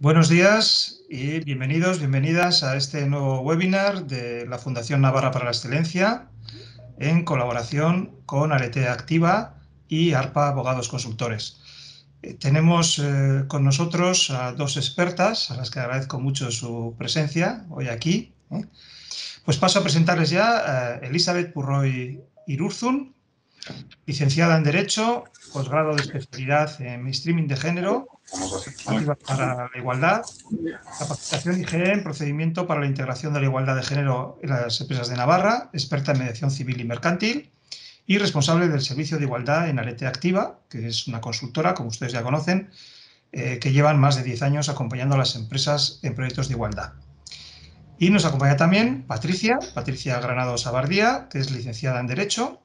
Buenos días y bienvenidas a este nuevo webinar de la Fundación Navarra para la Excelencia en colaboración con Aletea Activa y ARPA Abogados Consultores. Tenemos con nosotros a dos expertas, a las que agradezco mucho su presencia hoy aquí. Pues paso a presentarles ya a Elizabeth Purroy Irurzun, licenciada en Derecho, posgrado de especialidad en Mainstreaming de Género, Iniciativas para la Igualdad, capacitación IGE en procedimiento para la integración de la igualdad de género en las empresas de Navarra, experta en mediación civil y mercantil y responsable del servicio de igualdad en Aletea Activa, que es una consultora, como ustedes ya conocen, que llevan más de 10 años acompañando a las empresas en proyectos de igualdad. Y nos acompaña también Patricia Granados Abardía, que es licenciada en Derecho,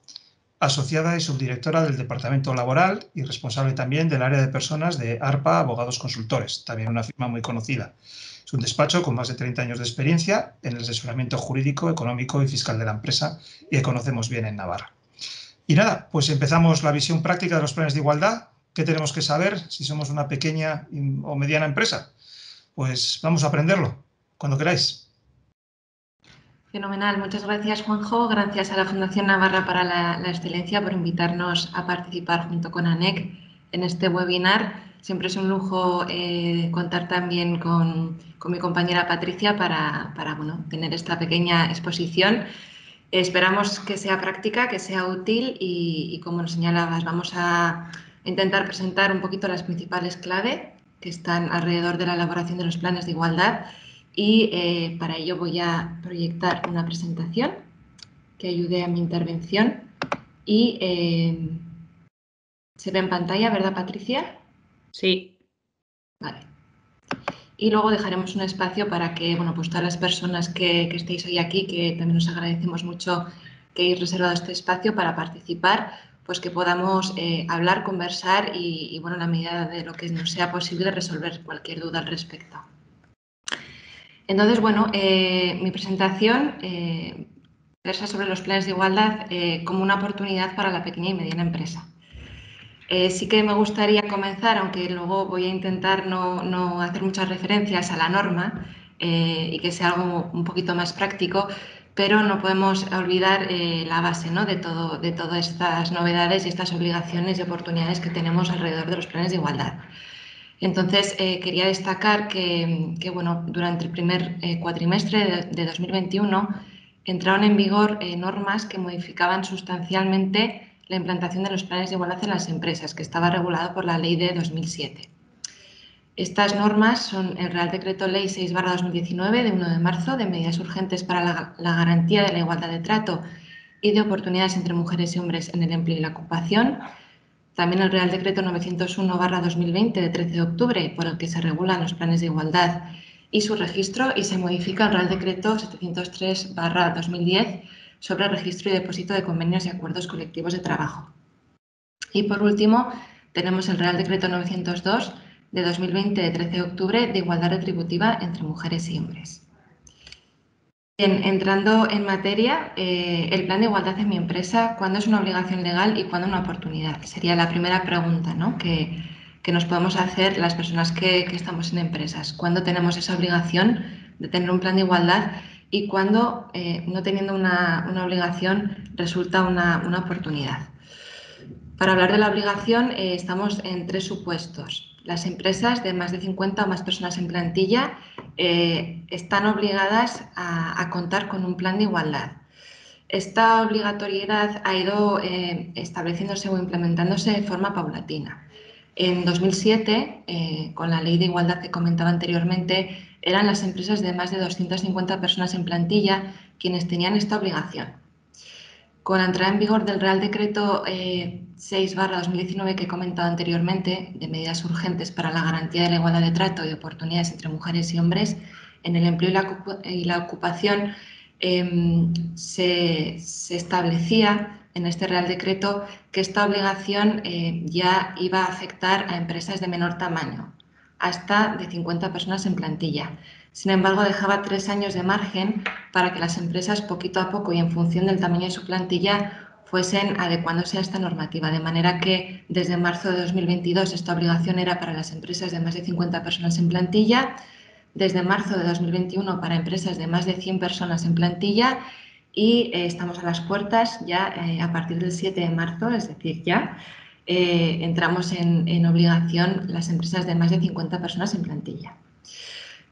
asociada y subdirectora del Departamento Laboral y responsable también del área de personas de ARPA Abogados Consultores, también una firma muy conocida. Es un despacho con más de 30 años de experiencia en el asesoramiento jurídico, económico y fiscal de la empresa y que conocemos bien en Navarra. Y nada, pues empezamos la visión práctica de los planes de igualdad. ¿Qué tenemos que saber si somos una pequeña o mediana empresa? Pues vamos a aprenderlo, cuando queráis. Fenomenal. Muchas gracias, Juanjo. Gracias a la Fundación Navarra para la Excelencia por invitarnos a participar junto con ANEC en este webinar. Siempre es un lujo contar también con mi compañera Patricia para tener esta pequeña exposición. Esperamos que sea práctica, que sea útil y como nos señalabas, vamos a intentar presentar un poquito las principales claves que están alrededor de la elaboración de los planes de igualdad. Y para ello voy a proyectar una presentación que ayude a mi intervención y se ve en pantalla, ¿verdad, Patricia? Sí. Vale. Y luego dejaremos un espacio para que, pues todas las personas que estéis hoy aquí, que también os agradecemos mucho que hayáis reservado este espacio para participar, pues que podamos hablar, conversar y, en la medida de lo que nos sea posible, resolver cualquier duda al respecto. Entonces, mi presentación versa sobre los planes de igualdad como una oportunidad para la pequeña y mediana empresa. Sí que me gustaría comenzar, aunque luego voy a intentar no hacer muchas referencias a la norma y que sea algo un poquito más práctico, pero no podemos olvidar la base, ¿no?, de todas estas novedades y estas obligaciones y oportunidades que tenemos alrededor de los planes de igualdad. Entonces, quería destacar que durante el primer cuatrimestre de 2021 entraron en vigor normas que modificaban sustancialmente la implantación de los planes de igualdad en las empresas, que estaba regulado por la Ley de 2007. Estas normas son el Real Decreto Ley 6/2019 de 1 de marzo de medidas urgentes para la garantía de la igualdad de trato y de oportunidades entre mujeres y hombres en el empleo y la ocupación. También el Real Decreto 901/2020 de 13 de octubre, por el que se regulan los planes de igualdad y su registro, y se modifica el Real Decreto 703/2010 sobre el registro y depósito de convenios y acuerdos colectivos de trabajo. Y por último, tenemos el Real Decreto 902 de 2020 de 13 de octubre de igualdad retributiva entre mujeres y hombres. Bien, entrando en materia, el plan de igualdad en mi empresa, ¿cuándo es una obligación legal y cuándo una oportunidad? Sería la primera pregunta, ¿no?, que nos podemos hacer las personas que estamos en empresas. ¿Cuándo tenemos esa obligación de tener un plan de igualdad y cuándo, no teniendo una obligación, resulta una oportunidad? Para hablar de la obligación, estamos en tres supuestos. Las empresas de más de 50 o más personas en plantilla están obligadas a contar con un plan de igualdad. Esta obligatoriedad ha ido estableciéndose o implementándose de forma paulatina. En 2007, con la Ley de Igualdad que comentaba anteriormente, eran las empresas de más de 250 personas en plantilla quienes tenían esta obligación. Con la entrada en vigor del Real Decreto 6/2019 que he comentado anteriormente, de medidas urgentes para la garantía de la igualdad de trato y de oportunidades entre mujeres y hombres en el empleo y la ocupación, se establecía en este Real Decreto que esta obligación ya iba a afectar a empresas de menor tamaño, hasta de 50 personas en plantilla. Sin embargo, dejaba 3 años de margen para que las empresas, poquito a poco y en función del tamaño de su plantilla, fuesen adecuándose a esta normativa, de manera que desde marzo de 2022 esta obligación era para las empresas de más de 50 personas en plantilla, desde marzo de 2021 para empresas de más de 100 personas en plantilla y estamos a las puertas ya a partir del 7 de marzo, es decir, ya entramos en obligación las empresas de más de 50 personas en plantilla.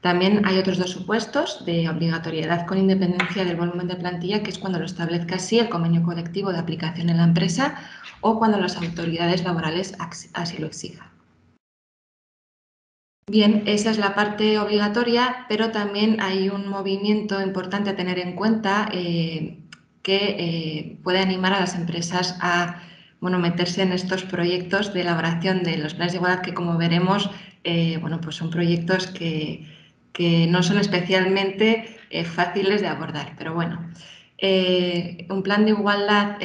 También hay otros dos supuestos de obligatoriedad con independencia del volumen de plantilla, que es cuando lo establezca así el convenio colectivo de aplicación en la empresa o cuando las autoridades laborales así lo exijan. Bien, esa es la parte obligatoria, pero también hay un movimiento importante a tener en cuenta que puede animar a las empresas a meterse en estos proyectos de elaboración de los planes de igualdad que, como veremos, pues son proyectos que no son especialmente fáciles de abordar, pero bueno. Un plan de igualdad,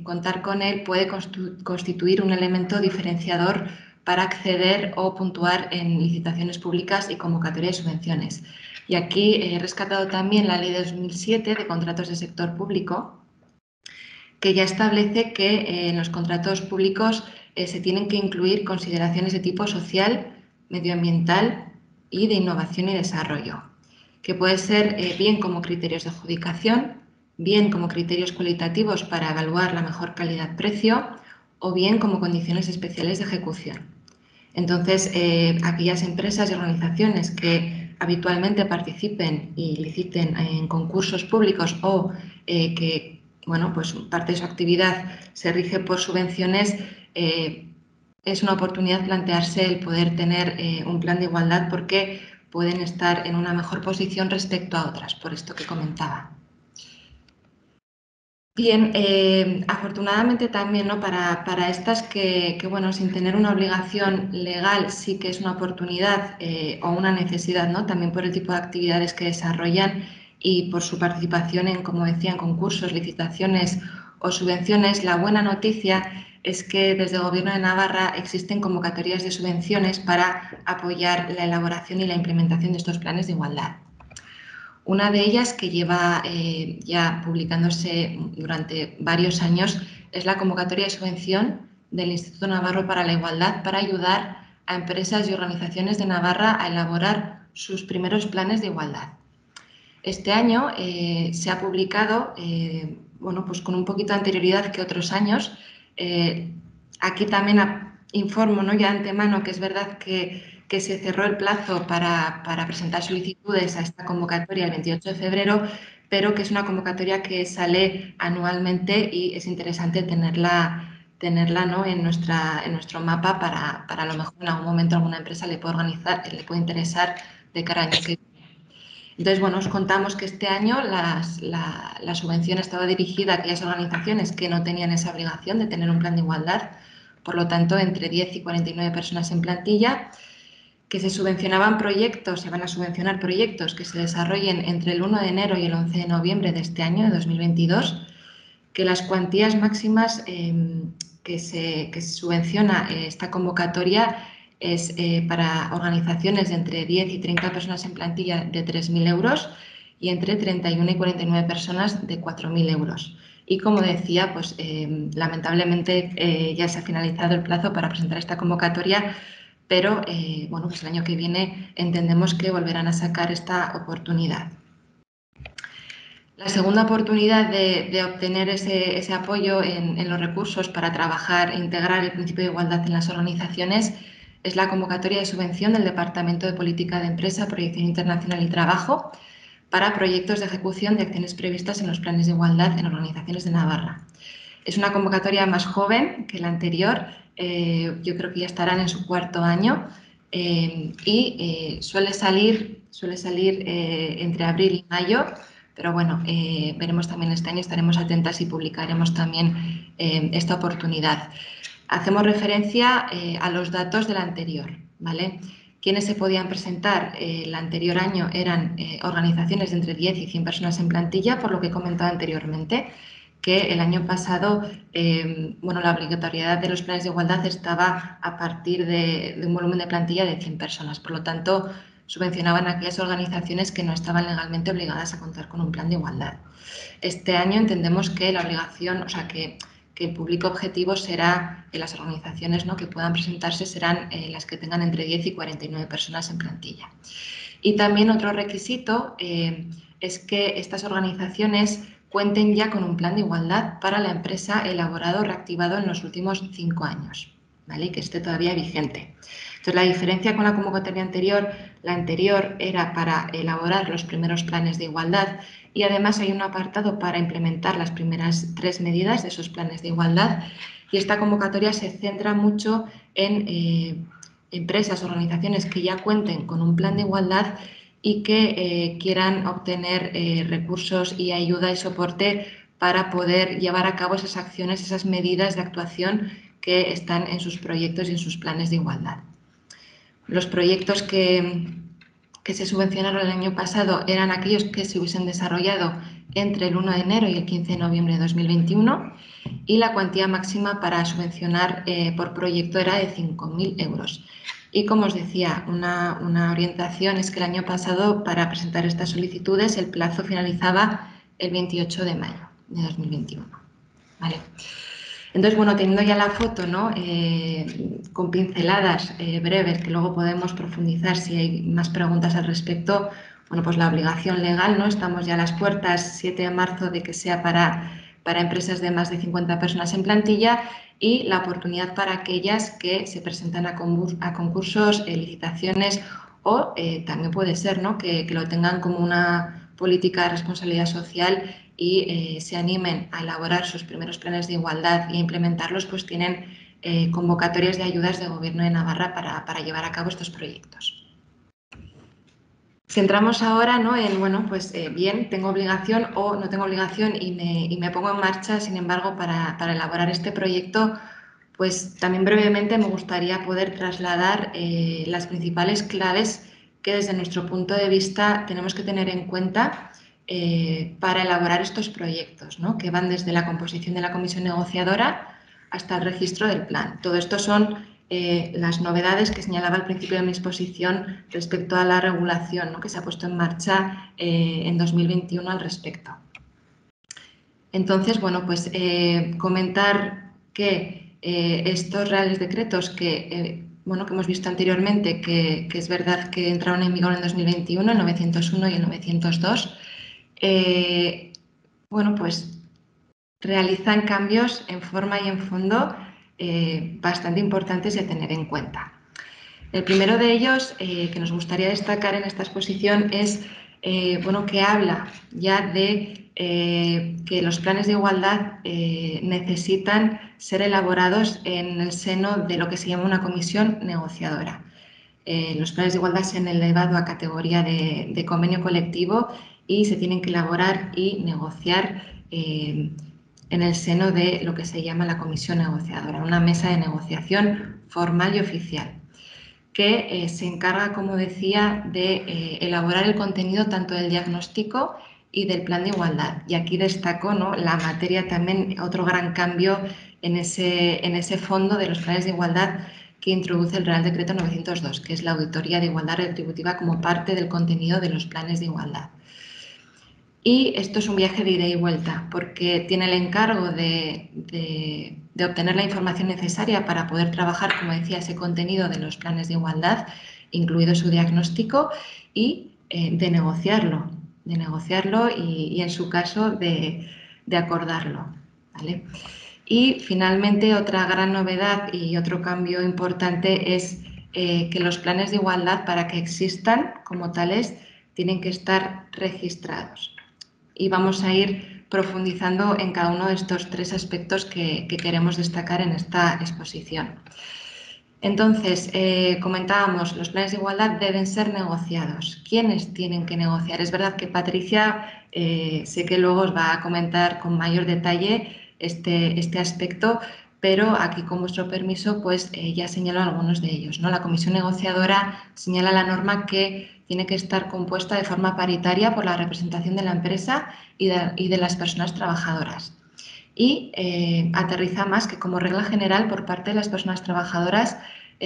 contar con él puede constituir un elemento diferenciador para acceder o puntuar en licitaciones públicas y convocatoria de subvenciones. Y aquí he rescatado también la Ley de 2007 de contratos de sector público, que ya establece que en los contratos públicos se tienen que incluir consideraciones de tipo social, medioambiental y de innovación y desarrollo, que puede ser bien como criterios de adjudicación, bien como criterios cualitativos para evaluar la mejor calidad-precio o bien como condiciones especiales de ejecución. Entonces, aquellas empresas y organizaciones que habitualmente participen y liciten en concursos públicos o que pues parte de su actividad se rige por subvenciones, es una oportunidad plantearse el poder tener un plan de igualdad porque pueden estar en una mejor posición respecto a otras, por esto que comentaba. Bien, afortunadamente también para estas que sin tener una obligación legal sí que es una oportunidad o una necesidad, ¿no? También por el tipo de actividades que desarrollan y por su participación en, como decía, en concursos, licitaciones o subvenciones. La buena noticia es que desde el Gobierno de Navarra existen convocatorias de subvenciones para apoyar la elaboración y la implementación de estos planes de igualdad. Una de ellas, que lleva ya publicándose durante varios años, es la convocatoria de subvención del Instituto Navarro para la Igualdad para ayudar a empresas y organizaciones de Navarra a elaborar sus primeros planes de igualdad. Este año se ha publicado, pues con un poquito de anterioridad que otros años. Aquí también informo, ¿no?, ya de antemano que es verdad que se cerró el plazo para presentar solicitudes a esta convocatoria el 28 de febrero, pero que es una convocatoria que sale anualmente y es interesante tenerla, ¿no?, en nuestro mapa para a lo mejor en algún momento alguna empresa le puede interesar de cara al año que viene. Entonces, os contamos que este año la subvención estaba dirigida a aquellas organizaciones que no tenían esa obligación de tener un plan de igualdad, por lo tanto, entre 10 y 49 personas en plantilla, que se subvencionaban proyectos, se van a subvencionar proyectos que se desarrollen entre el 1 de enero y el 11 de noviembre de este año, de 2022, que las cuantías máximas que se subvenciona esta convocatoria es para organizaciones de entre 10 y 30 personas en plantilla de 3.000 euros y entre 31 y 49 personas de 4.000 euros. Y como decía, pues lamentablemente ya se ha finalizado el plazo para presentar esta convocatoria, pero pues el año que viene entendemos que volverán a sacar esta oportunidad. La segunda oportunidad de obtener ese apoyo en los recursos para trabajar e integrar el principio de igualdad en las organizaciones es la convocatoria de subvención del Departamento de Política de Empresa, Proyección Internacional y Trabajo para proyectos de ejecución de acciones previstas en los planes de igualdad en organizaciones de Navarra. Es una convocatoria más joven que la anterior, yo creo que ya estarán en su cuarto año y suele salir entre abril y mayo, pero bueno, veremos también este año, estaremos atentas y publicaremos también esta oportunidad. Hacemos referencia a los datos del anterior, ¿vale? ¿Quiénes se podían presentar? El anterior año eran organizaciones de entre 10 y 100 personas en plantilla, por lo que he comentado anteriormente, que el año pasado la obligatoriedad de los planes de igualdad estaba a partir de un volumen de plantilla de 100 personas. Por lo tanto, subvencionaban a aquellas organizaciones que no estaban legalmente obligadas a contar con un plan de igualdad. Este año entendemos que la obligación, que que el público objetivo será, las organizaciones, ¿no?, que puedan presentarse serán las que tengan entre 10 y 49 personas en plantilla. Y también otro requisito es que estas organizaciones cuenten ya con un plan de igualdad para la empresa elaborado o reactivado en los últimos 5 años, ¿vale? Y que esté todavía vigente. Entonces, la diferencia con la convocatoria anterior, la anterior era para elaborar los primeros planes de igualdad y además hay un apartado para implementar las primeras 3 medidas de esos planes de igualdad, y esta convocatoria se centra mucho en empresas, organizaciones que ya cuenten con un plan de igualdad y que quieran obtener recursos y ayuda y soporte para poder llevar a cabo esas acciones, esas medidas de actuación que están en sus proyectos y en sus planes de igualdad. Los proyectos que se subvencionaron el año pasado eran aquellos que se hubiesen desarrollado entre el 1 de enero y el 15 de noviembre de 2021 y la cuantía máxima para subvencionar por proyecto era de 5.000 euros. Y como os decía, una orientación es que el año pasado para presentar estas solicitudes el plazo finalizaba el 28 de mayo de 2021. ¿Vale? Entonces, bueno, teniendo ya la foto, ¿no?, con pinceladas breves que luego podemos profundizar si hay más preguntas al respecto, bueno, pues la obligación legal, ¿no? Estamos ya a las puertas, 7 de marzo, de que sea para empresas de más de 50 personas en plantilla, y la oportunidad para aquellas que se presentan a concursos, licitaciones o también puede ser, ¿no?, que lo tengan como una política de responsabilidad social y se animen a elaborar sus primeros planes de igualdad e implementarlos, pues tienen convocatorias de ayudas del Gobierno de Navarra para llevar a cabo estos proyectos. Si entramos ahora, ¿no?, en, bueno, pues bien, tengo obligación o no tengo obligación y me pongo en marcha, sin embargo, para elaborar este proyecto, pues también brevemente me gustaría poder trasladar las principales claves que desde nuestro punto de vista tenemos que tener en cuenta para elaborar estos proyectos, ¿no?, que van desde la composición de la comisión negociadora hasta el registro del plan. Todo esto son las novedades que señalaba al principio de mi exposición respecto a la regulación, ¿no?, que se ha puesto en marcha en 2021 al respecto. Entonces, bueno, pues comentar que estos reales decretos que hemos visto anteriormente, que es verdad que entraron en vigor en 2021, el 901 y el 902, bueno, pues realizan cambios en forma y en fondo bastante importantes y a tener en cuenta. El primero de ellos que nos gustaría destacar en esta exposición es bueno, que habla ya de que los planes de igualdad necesitan ser elaborados en el seno de lo que se llama una comisión negociadora. Los planes de igualdad se han elevado a categoría de convenio colectivo y se tienen que elaborar y negociar en el seno de lo que se llama la comisión negociadora, una mesa de negociación formal y oficial, que se encarga, como decía, de elaborar el contenido tanto del diagnóstico y del plan de igualdad. Y aquí destaco, ¿no?, la materia también, otro gran cambio en ese fondo de los planes de igualdad que introduce el Real Decreto 902, que es la auditoría de igualdad retributiva como parte del contenido de los planes de igualdad. Y esto es un viaje de ida y vuelta, porque tiene el encargo de obtener la información necesaria para poder trabajar, como decía, ese contenido de los planes de igualdad, incluido su diagnóstico, y de negociarlo y en su caso, de acordarlo, ¿vale? Y finalmente, otra gran novedad y otro cambio importante es que los planes de igualdad, para que existan como tales, tienen que estar registrados. Y vamos a ir profundizando en cada uno de estos 3 aspectos que queremos destacar en esta exposición. Entonces, comentábamos, los planes de igualdad deben ser negociados. ¿Quiénes tienen que negociar? Es verdad que Patricia, sé que luego os va a comentar con mayor detalle este aspecto, pero aquí, con vuestro permiso, pues ya señalo algunos de ellos, ¿no? La comisión negociadora señala la norma que tiene que estar compuesta de forma paritaria por la representación de la empresa y de las personas trabajadoras. Y aterriza más que, como regla general, por parte de las personas trabajadoras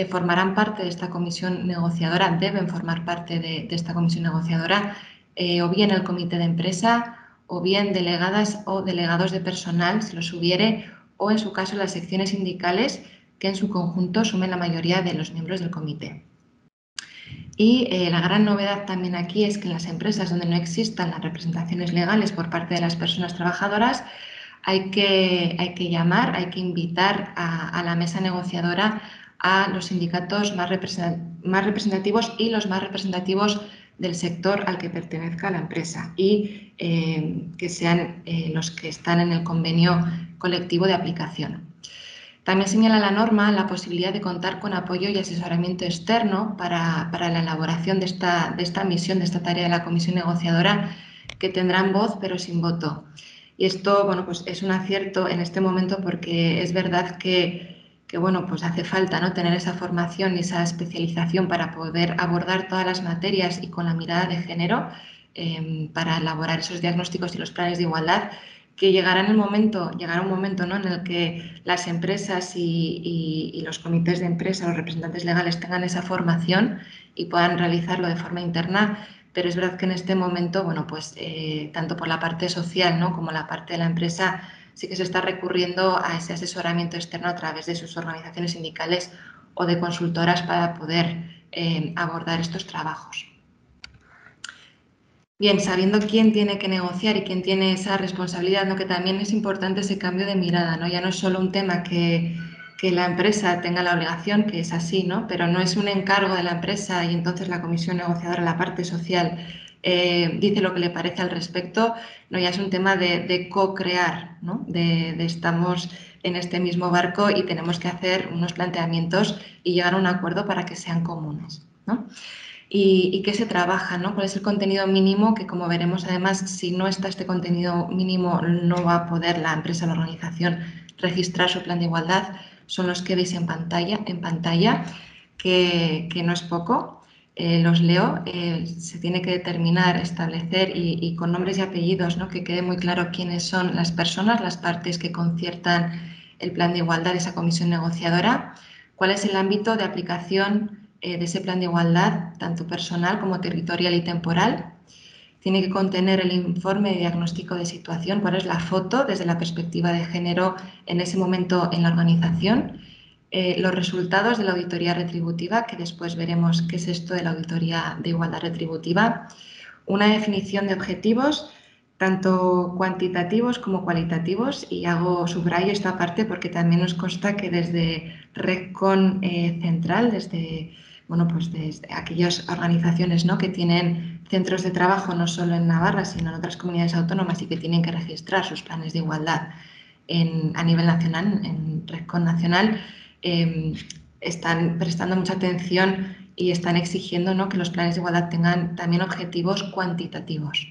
formarán parte de esta comisión negociadora, deben formar parte de esta comisión negociadora, o bien el comité de empresa, o bien delegadas o delegados de personal, si los hubiere, o, en su caso, las secciones sindicales, que en su conjunto sumen la mayoría de los miembros del comité. Y la gran novedad también aquí es que en las empresas donde no existan las representaciones legales por parte de las personas trabajadoras, hay que llamar, hay que invitar a la mesa negociadora a los sindicatos más representativos y los más representativos del sector al que pertenezca la empresa y que sean los que están en el convenio colectivo de aplicación. También señala la norma la posibilidad de contar con apoyo y asesoramiento externo para la elaboración de esta misión, de esta tarea de la comisión negociadora, que tendrán voz pero sin voto. Y esto, bueno, pues es un acierto en este momento porque es verdad que bueno, pues hace falta, ¿no?, tener esa formación y esa especialización para poder abordar todas las materias y con la mirada de género para elaborar esos diagnósticos y los planes de igualdad, que llegará un momento, ¿no?, en el que las empresas y los comités de empresa, los representantes legales tengan esa formación y puedan realizarlo de forma interna, pero es verdad que en este momento, bueno, pues tanto por la parte social, ¿no?, como la parte de la empresa, sí que se está recurriendo a ese asesoramiento externo a través de sus organizaciones sindicales o de consultoras para poder abordar estos trabajos. Bien, sabiendo quién tiene que negociar y quién tiene esa responsabilidad, ¿no?, que también es importante ese cambio de mirada, ¿no? Ya no es solo un tema que la empresa tenga la obligación, que es así, ¿no?, pero no es un encargo de la empresa y entonces la comisión negociadora, la parte social, dice lo que le parece al respecto. No, ya es un tema de co-crear, ¿no?, de estamos en este mismo barco y tenemos que hacer unos planteamientos y llegar a un acuerdo para que sean comunes, ¿no? ¿Y qué se trabaja, ¿no? ¿Cuál es el contenido mínimo? Que, como veremos, además, si no está este contenido mínimo, no va a poder la empresa o la organización registrar su plan de igualdad. Son los que veis en pantalla, que no es poco. Los leo. Se tiene que determinar, establecer y con nombres y apellidos, ¿no?, que quede muy claro quiénes son las personas, las partes que conciertan el plan de igualdad de esa comisión negociadora, cuál es el ámbito de aplicación de ese plan de igualdad, tanto personal como territorial y temporal. Tiene que contener el informe de diagnóstico de situación, cuál es la foto desde la perspectiva de género en ese momento en la organización, los resultados de la auditoría retributiva, que después veremos qué es esto de la auditoría de igualdad retributiva, una definición de objetivos, tanto cuantitativos como cualitativos, y subrayo esta parte porque también nos consta que desde RECCON Central, desde aquellas organizaciones, ¿no?, que tienen centros de trabajo no solo en Navarra, sino en otras comunidades autónomas y que tienen que registrar sus planes de igualdad a nivel nacional, en RECCON nacional, están prestando mucha atención y están exigiendo, ¿no?, que los planes de igualdad tengan también objetivos cuantitativos.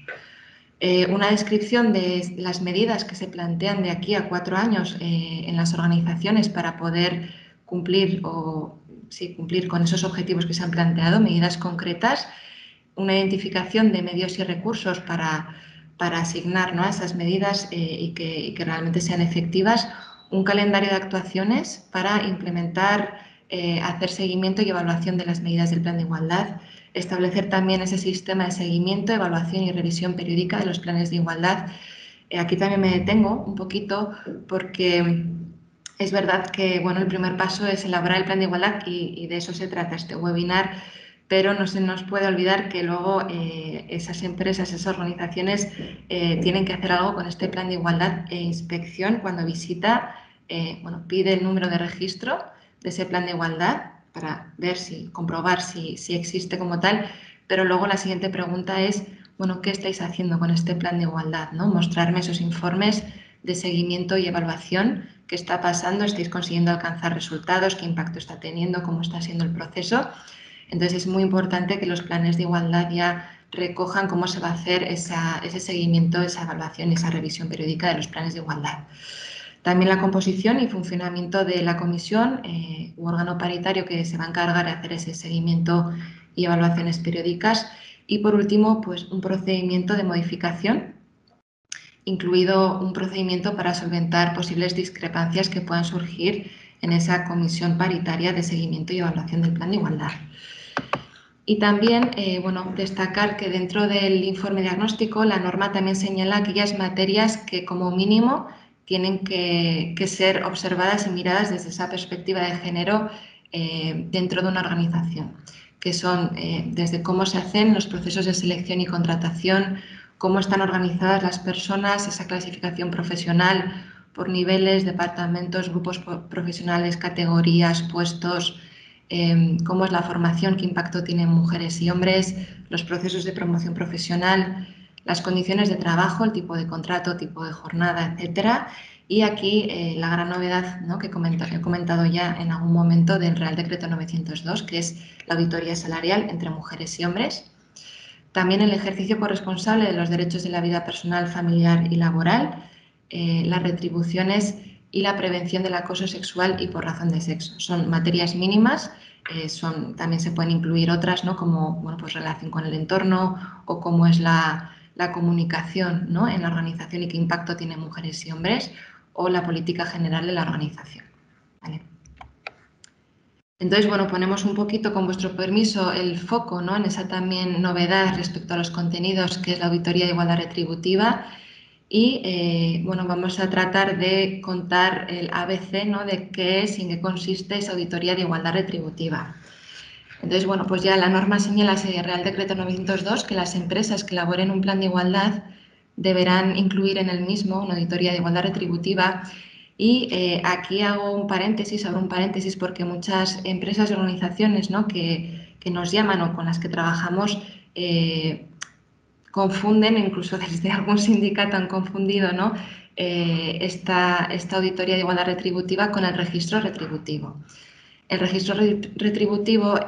Una descripción de las medidas que se plantean de aquí a 4 años en las organizaciones para poder cumplir con esos objetivos que se han planteado, medidas concretas, una identificación de medios y recursos para asignar, ¿no?, a esas medidas y que realmente sean efectivas, un calendario de actuaciones para implementar, hacer seguimiento y evaluación de las medidas del plan de igualdad, establecer también ese sistema de seguimiento, evaluación y revisión periódica de los planes de igualdad. Aquí también me detengo un poquito porque es verdad que, bueno, el primer paso es elaborar el plan de igualdad y de eso se trata este webinar, pero no se nos puede olvidar que luego esas empresas, esas organizaciones tienen que hacer algo con este plan de igualdad e inspección cuando visita, pide el número de registro de ese plan de igualdad para comprobar si existe como tal, pero luego la siguiente pregunta es, bueno, ¿qué estáis haciendo con este plan de igualdad, ¿no? Mostrarme esos informes de seguimiento y evaluación, qué está pasando, estáis consiguiendo alcanzar resultados, qué impacto está teniendo, cómo está siendo el proceso. Entonces es muy importante que los planes de igualdad ya recojan cómo se va a hacer ese seguimiento, esa evaluación y esa revisión periódica de los planes de igualdad. También la composición y funcionamiento de la comisión u órgano paritario que se va a encargar de hacer ese seguimiento y evaluaciones periódicas. Y por último, pues un procedimiento de modificación, incluido un procedimiento para solventar posibles discrepancias que puedan surgir en esa comisión paritaria de seguimiento y evaluación del plan de igualdad. Y también, destacar que dentro del informe diagnóstico la norma también señala aquellas materias que como mínimo tienen que ser observadas y miradas desde esa perspectiva de género dentro de una organización, que son desde cómo se hacen los procesos de selección y contratación, cómo están organizadas las personas, esa clasificación profesional por niveles, departamentos, grupos profesionales, categorías, puestos, cómo es la formación, qué impacto tienen mujeres y hombres, los procesos de promoción profesional, las condiciones de trabajo, el tipo de contrato, tipo de jornada, etcétera. Y aquí la gran novedad, ¿no?, que he comentado ya en algún momento del Real Decreto 902, que es la auditoría salarial entre mujeres y hombres. También el ejercicio corresponsable de los derechos de la vida personal, familiar y laboral, las retribuciones y la prevención del acoso sexual y por razón de sexo. Son materias mínimas, también se pueden incluir otras, ¿no?, como pues relación con el entorno o cómo es la comunicación, ¿no?, en la organización y qué impacto tiene mujeres y hombres, o la política general de la organización. ¿Vale? Entonces, ponemos un poquito, con vuestro permiso, el foco, ¿no?, en esa también novedad respecto a los contenidos, que es la auditoría de igualdad retributiva. Y vamos a tratar de contar el ABC, ¿no?, de qué es y en qué consiste esa auditoría de igualdad retributiva. Entonces, pues ya la norma señala, ese Real Decreto 902, que las empresas que elaboren un plan de igualdad deberán incluir en el mismo una auditoría de igualdad retributiva. Y aquí abro un paréntesis, porque muchas empresas y organizaciones, ¿no?, que nos llaman o con las que trabajamos confunden, incluso desde algún sindicato han confundido, ¿no?, esta auditoría de igualdad retributiva con el registro retributivo. El registro retributivo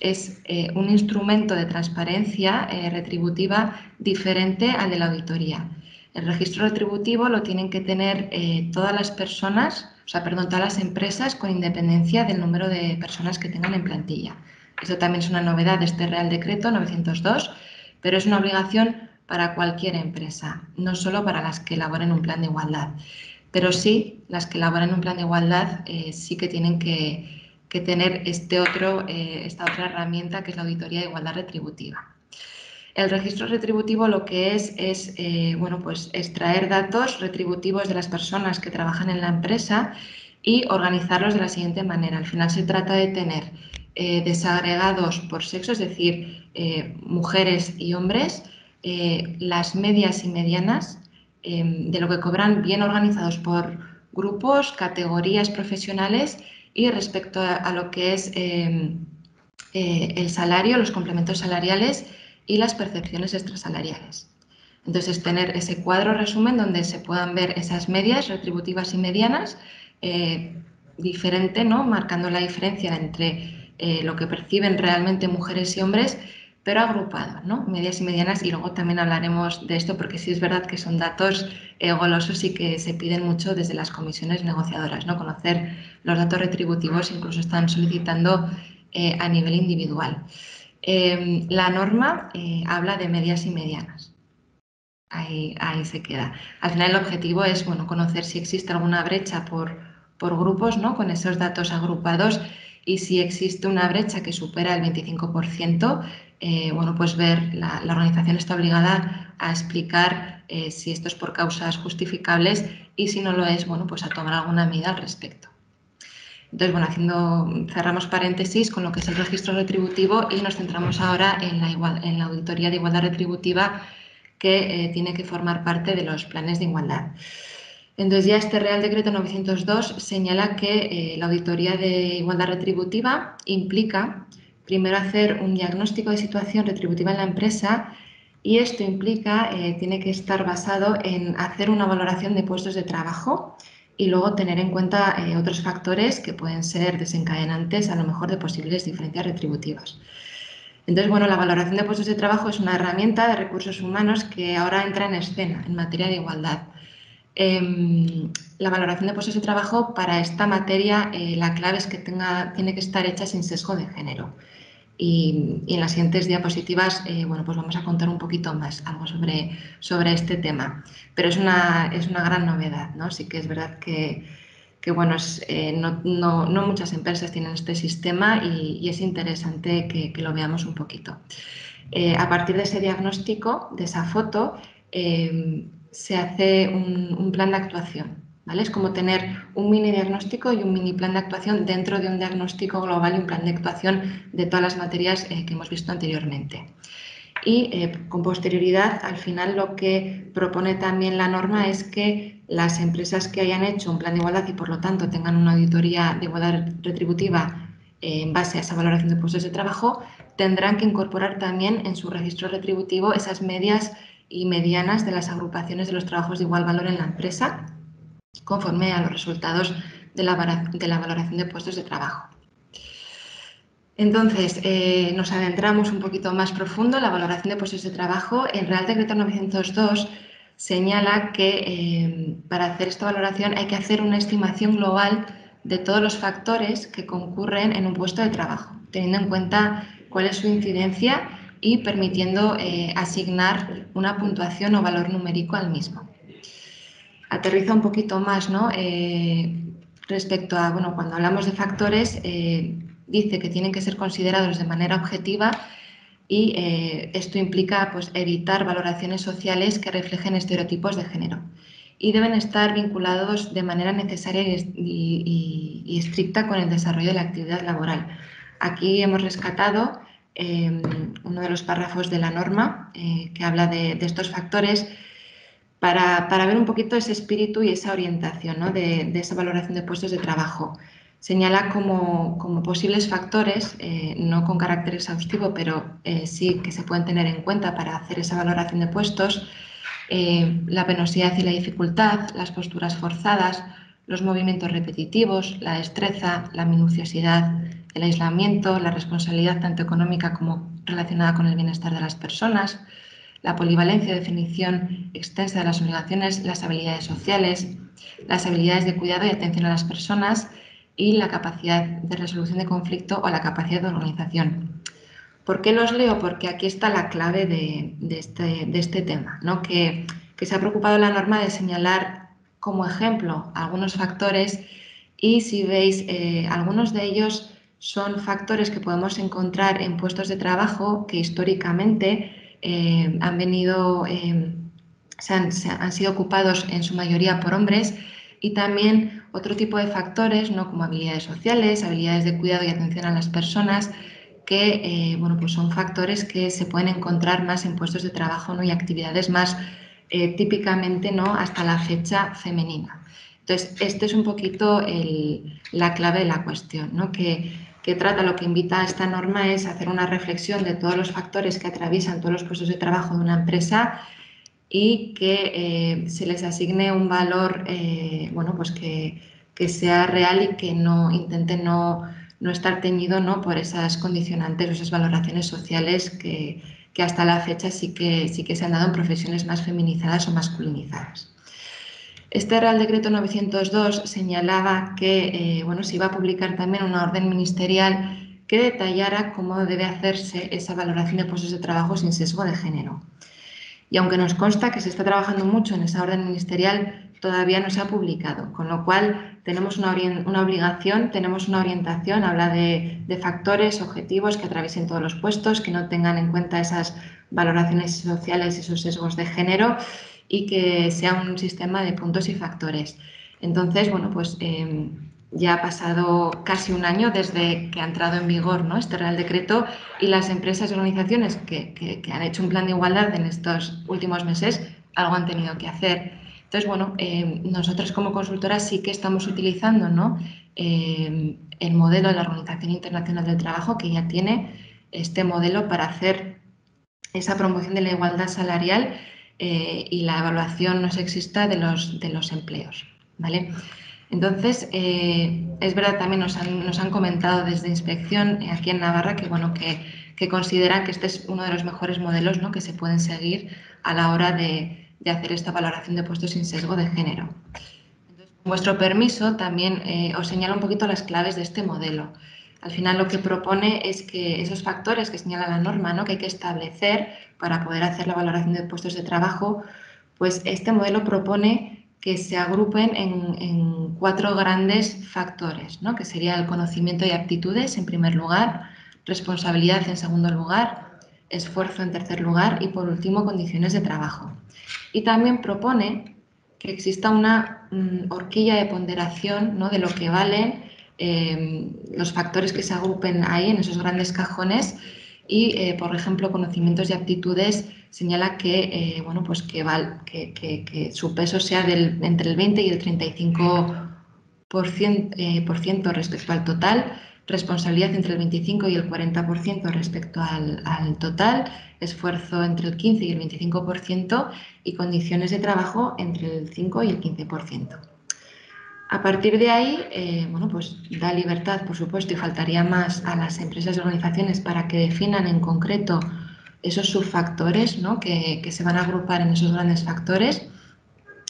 es un instrumento de transparencia retributiva diferente al de la auditoría. El registro retributivo lo tienen que tener todas las empresas, con independencia del número de personas que tengan en plantilla. Esto también es una novedad de este Real Decreto 902, pero es una obligación para cualquier empresa, no solo para las que elaboren un plan de igualdad. Pero sí, las que elaboren un plan de igualdad sí que tienen que tener esta otra herramienta, que es la auditoría de igualdad retributiva. El registro retributivo lo que es extraer datos retributivos de las personas que trabajan en la empresa y organizarlos de la siguiente manera. Al final se trata de tener desagregados por sexo, es decir, mujeres y hombres, las medias y medianas de lo que cobran, bien organizados por grupos, categorías profesionales, y respecto a lo que es el salario, los complementos salariales y las percepciones extrasalariales. Entonces, tener ese cuadro resumen donde se puedan ver esas medias retributivas y medianas, diferente, ¿no?, marcando la diferencia entre lo que perciben realmente mujeres y hombres, pero agrupado, ¿no?, medias y medianas. Y luego también hablaremos de esto, porque sí es verdad que son datos golosos y que se piden mucho desde las comisiones negociadoras, ¿no?, conocer los datos retributivos. Incluso están solicitando a nivel individual. La norma habla de medias y medianas. Ahí se queda. Al final el objetivo es conocer si existe alguna brecha por grupos, ¿no?, con esos datos agrupados, y si existe una brecha que supera el 25%, pues ver, la organización está obligada a explicar si esto es por causas justificables, y si no lo es, pues a tomar alguna medida al respecto. Entonces, cerramos paréntesis con lo que es el registro retributivo y nos centramos ahora en la auditoría de igualdad retributiva, que tiene que formar parte de los planes de igualdad. Entonces, ya este Real Decreto 902 señala que la auditoría de igualdad retributiva implica primero hacer un diagnóstico de situación retributiva en la empresa, y esto implica, tiene que estar basado en hacer una valoración de puestos de trabajo y luego tener en cuenta otros factores que pueden ser desencadenantes, a lo mejor, de posibles diferencias retributivas. Entonces, la valoración de puestos de trabajo es una herramienta de recursos humanos que ahora entra en escena en materia de igualdad. La valoración de puestos de trabajo para esta materia, la clave es que tiene que estar hecha sin sesgo de género. Y en las siguientes diapositivas pues vamos a contar un poquito más algo sobre este tema. Pero es una gran novedad, ¿no? Sí que es verdad que no muchas empresas tienen este sistema, y es interesante que lo veamos un poquito. A partir de ese diagnóstico, de esa foto, se hace un plan de actuación, ¿vale? Es como tener un mini diagnóstico y un mini plan de actuación dentro de un diagnóstico global y un plan de actuación de todas las materias que hemos visto anteriormente. Y con posterioridad, al final lo que propone también la norma es que las empresas que hayan hecho un plan de igualdad y por lo tanto tengan una auditoría de igualdad retributiva en base a esa valoración de puestos de trabajo, tendrán que incorporar también en su registro retributivo esas medias y medianas de las agrupaciones de los trabajos de igual valor en la empresa, conforme a los resultados de la valoración de puestos de trabajo. Entonces, nos adentramos un poquito más profundo en la valoración de puestos de trabajo. El Real Decreto 902 señala que para hacer esta valoración hay que hacer una estimación global de todos los factores que concurren en un puesto de trabajo, teniendo en cuenta cuál es su incidencia y permitiendo asignar una puntuación o valor numérico al mismo. Aterriza un poquito más, ¿no? Respecto a, bueno, cuando hablamos de factores, dice que tienen que ser considerados de manera objetiva y esto implica pues, evitar valoraciones sociales que reflejen estereotipos de género y deben estar vinculados de manera necesaria y estricta con el desarrollo de la actividad laboral. Aquí hemos rescatado uno de los párrafos de la norma que habla de estos factores para ver un poquito ese espíritu y esa orientación, ¿no? de esa valoración de puestos de trabajo. Señala como posibles factores, no con carácter exhaustivo, pero sí que se pueden tener en cuenta para hacer esa valoración de puestos, la penosidad y la dificultad, las posturas forzadas, los movimientos repetitivos, la destreza, la minuciosidad, el aislamiento, la responsabilidad tanto económica como relacionada con el bienestar de las personas, la polivalencia, definición extensa de las obligaciones, las habilidades sociales, las habilidades de cuidado y atención a las personas y la capacidad de resolución de conflicto o la capacidad de organización. ¿Por qué los leo? Porque aquí está la clave de este tema, ¿no? que se ha preocupado la norma de señalar como ejemplo algunos factores y si veis, algunos de ellos son factores que podemos encontrar en puestos de trabajo que históricamente han venido, han sido ocupados en su mayoría por hombres y también otro tipo de factores, ¿no? Como habilidades sociales, habilidades de cuidado y atención a las personas, que bueno, pues son factores que se pueden encontrar más en puestos de trabajo, ¿no? Y actividades más típicamente, ¿no? Hasta la fecha femenina. Entonces, este es un poquito la clave de la cuestión, ¿no? que trata, lo que invita a esta norma es hacer una reflexión de todos los factores que atraviesan todos los puestos de trabajo de una empresa y que se les asigne un valor bueno, pues que sea real y que no intente no estar teñido, ¿no? por esas condicionantes o esas valoraciones sociales que hasta la fecha sí que se han dado en profesiones más feminizadas o masculinizadas. Este Real Decreto 902 señalaba que bueno, se iba a publicar también una orden ministerial que detallara cómo debe hacerse esa valoración de puestos de trabajo sin sesgo de género. Y aunque nos consta que se está trabajando mucho en esa orden ministerial, todavía no se ha publicado, con lo cual tenemos una obligación, tenemos una orientación, habla de factores, objetivos que atraviesen todos los puestos, que no tengan en cuenta esas valoraciones sociales y esos sesgos de género y que sea un sistema de puntos y factores. Entonces, bueno, pues ya ha pasado casi un año desde que ha entrado en vigor, ¿no? este Real Decreto y las empresas y organizaciones que han hecho un plan de igualdad en estos últimos meses algo han tenido que hacer. Entonces, bueno, nosotros como consultoras sí que estamos utilizando, ¿no? El modelo de la Organización Internacional del Trabajo, que ya tiene este modelo para hacer esa promoción de la igualdad salarial y la evaluación no sexista de los empleos, ¿vale? Entonces, es verdad, también nos han comentado desde Inspección aquí en Navarra que, bueno, que consideran que este es uno de los mejores modelos, ¿no? que se pueden seguir a la hora de hacer esta valoración de puestos sin sesgo de género. Entonces, con vuestro permiso, también os señalo un poquito las claves de este modelo. Al final lo que propone es que esos factores que señala la norma, ¿no? que hay que establecer para poder hacer la valoración de puestos de trabajo, pues este modelo propone que se agrupen en 4 grandes factores, ¿no? que sería el conocimiento y aptitudes en primer lugar, responsabilidad en segundo lugar, esfuerzo en tercer lugar y por último condiciones de trabajo. Y también propone que exista una horquilla de ponderación, ¿no?, de lo que valen los factores que se agrupen ahí en esos grandes cajones y, por ejemplo, conocimientos y aptitudes señala que, bueno, pues que su peso sea entre el 20 y el 35% respecto al total, responsabilidad entre el 25 y el 40% respecto al total, esfuerzo entre el 15 y el 25% y condiciones de trabajo entre el 5 y el 15%. A partir de ahí, bueno, pues da libertad, por supuesto, y faltaría más a las empresas y organizaciones para que definan en concreto esos subfactores, ¿no?, que se van a agrupar en esos grandes factores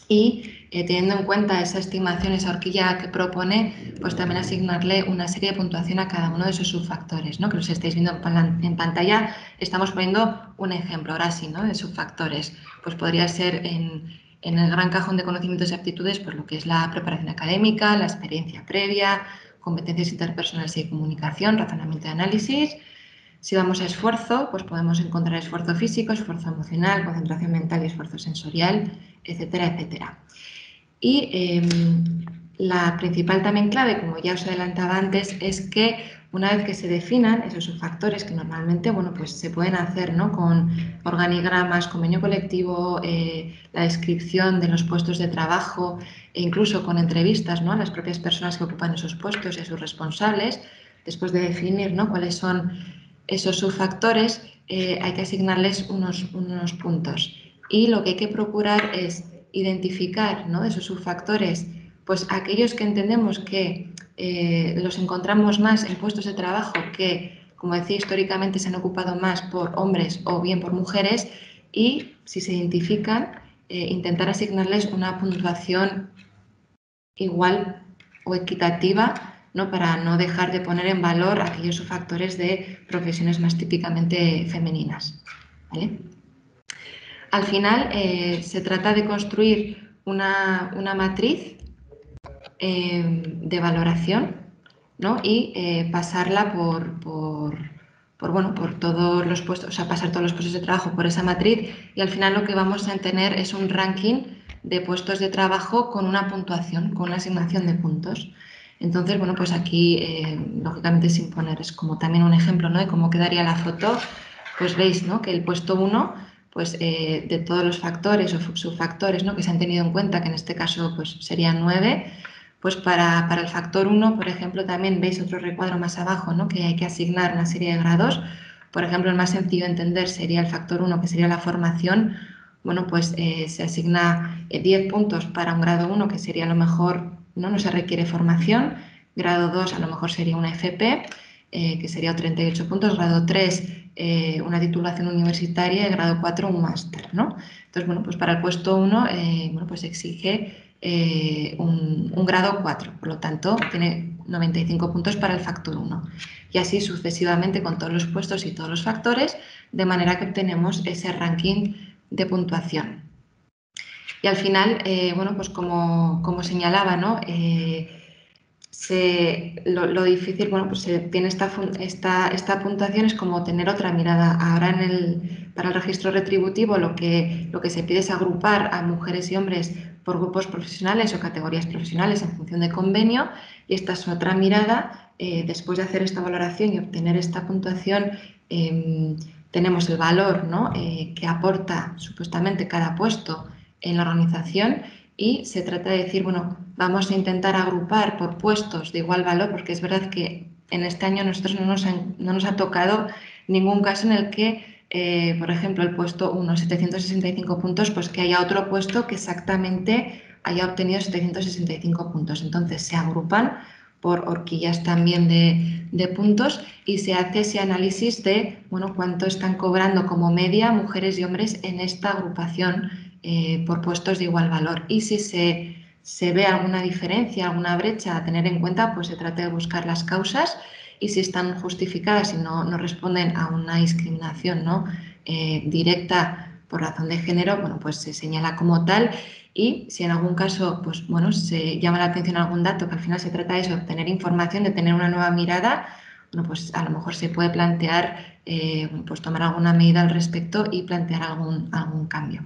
y teniendo en cuenta esa estimación, esa horquilla que propone, pues también asignarle una serie de puntuación a cada uno de esos subfactores, ¿no?, que los estáis viendo en pantalla. Estamos poniendo un ejemplo, ahora sí, ¿no?, de subfactores. Pues podría ser en el gran cajón de conocimientos y aptitudes, pues lo que es la preparación académica, la experiencia previa, competencias interpersonales y de comunicación, razonamiento y análisis. Si vamos a esfuerzo, pues podemos encontrar esfuerzo físico, esfuerzo emocional, concentración mental y esfuerzo sensorial, etcétera, etcétera. Y la principal también clave, como ya os adelantaba antes, es que una vez que se definan esos subfactores que normalmente, bueno, pues se pueden hacer, ¿no?, con organigramas, convenio colectivo, la descripción de los puestos de trabajo e incluso con entrevistas, ¿no?, a las propias personas que ocupan esos puestos y a sus responsables, después de definir, ¿no?, cuáles son esos subfactores, hay que asignarles unos puntos. Y lo que hay que procurar es identificar, ¿no?, esos subfactores, pues aquellos que entendemos que los encontramos más en puestos de trabajo que, como decía, históricamente se han ocupado más por hombres o bien por mujeres, y si se identifican, intentar asignarles una puntuación igual o equitativa, ¿no?, para no dejar de poner en valor aquellos subfactores de profesiones más típicamente femeninas, ¿vale? Al final, se trata de construir una matriz de valoración, ¿no?, y pasarla por todos los puestos, o sea, pasar todos los puestos de trabajo por esa matriz, y al final lo que vamos a tener es un ranking de puestos de trabajo con una puntuación, con una asignación de puntos. Entonces, bueno, pues aquí, lógicamente sin poner, es como también un ejemplo, ¿no?, de cómo quedaría la foto, pues veis, ¿no?, que el puesto 1, pues de todos los factores o subfactores, ¿no?, que se han tenido en cuenta, que en este caso pues serían 9, pues para el factor 1, por ejemplo, también veis otro recuadro más abajo, ¿no?, que hay que asignar una serie de grados. Por ejemplo, el más sencillo de entender sería el factor 1, que sería la formación. Bueno, pues se asigna 10 puntos para un grado 1, que sería a lo mejor, no se requiere formación. Grado 2 a lo mejor sería una FP, que sería 38 puntos. Grado 3, una titulación universitaria, y grado 4, un máster, ¿no? Entonces, bueno, pues para el puesto 1, bueno, pues exige un grado 4, por lo tanto tiene 95 puntos para el factor 1, y así sucesivamente con todos los puestos y todos los factores, de manera que obtenemos ese ranking de puntuación. Y al final, bueno, pues como señalaba, ¿no?, lo difícil, bueno, pues se tiene esta puntuación, es como tener otra mirada. Ahora para el registro retributivo lo que se pide es agrupar a mujeres y hombres por grupos profesionales o categorías profesionales en función de convenio, y esta es otra mirada. Después de hacer esta valoración y obtener esta puntuación, tenemos el valor, ¿no?, que aporta supuestamente cada puesto en la organización, y se trata de decir, bueno, vamos a intentar agrupar por puestos de igual valor, porque es verdad que en este año a nosotros no nos ha tocado ningún caso en el que, por ejemplo, el puesto 1, 765 puntos, pues que haya otro puesto que exactamente haya obtenido 765 puntos. Entonces se agrupan por horquillas también de puntos, y se hace ese análisis de, bueno, cuánto están cobrando como media mujeres y hombres en esta agrupación por puestos de igual valor. Y si se ve alguna diferencia, alguna brecha a tener en cuenta, pues se trata de buscar las causas, y si están justificadas y no responden a una discriminación, ¿no?, directa por razón de género, bueno, pues se señala como tal. Y si en algún caso, pues bueno, se llama la atención algún dato, que al final se trata de eso, obtener información, de tener una nueva mirada, bueno, pues a lo mejor se puede plantear pues tomar alguna medida al respecto y plantear algún cambio.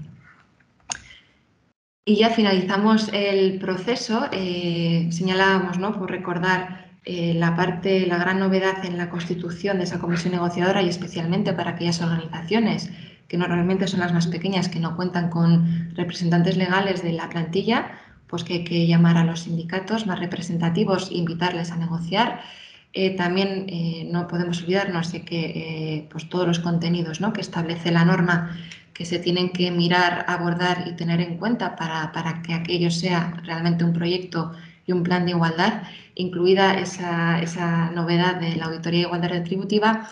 Y ya finalizamos el proceso. Señalábamos, ¿no?, por recordar la gran novedad en la constitución de esa comisión negociadora, y especialmente para aquellas organizaciones que normalmente son las más pequeñas, que no cuentan con representantes legales de la plantilla, pues que hay que llamar a los sindicatos más representativos e invitarles a negociar. También no podemos olvidarnos de que pues todos los contenidos, ¿no?, que establece la norma, que se tienen que mirar, abordar y tener en cuenta para que aquello sea realmente un proyecto y un plan de igualdad, incluida esa novedad de la auditoría de igualdad retributiva.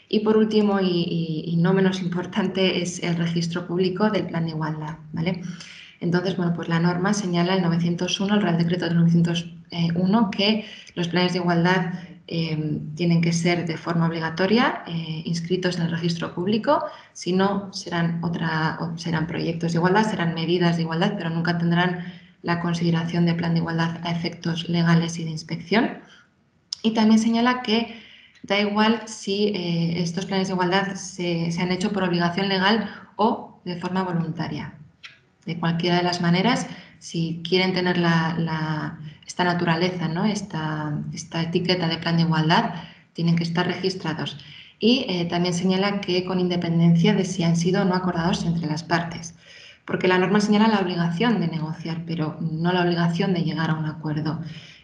Y por último, y no menos importante, es el registro público del plan de igualdad, ¿vale? Entonces, bueno, pues la norma señala el 901, el Real Decreto de 901, que los planes de igualdad tienen que ser de forma obligatoria, inscritos en el registro público. Si no, serán proyectos de igualdad, serán medidas de igualdad, pero nunca tendrán la consideración de plan de igualdad a efectos legales y de inspección. Y también señala que da igual si estos planes de igualdad se han hecho por obligación legal o de forma voluntaria. De cualquiera de las maneras, si quieren tener esta naturaleza, ¿no?, esta etiqueta de plan de igualdad, tienen que estar registrados. Y también señala que con independencia de si han sido o no acordados entre las partes, porque la norma señala la obligación de negociar, pero no la obligación de llegar a un acuerdo.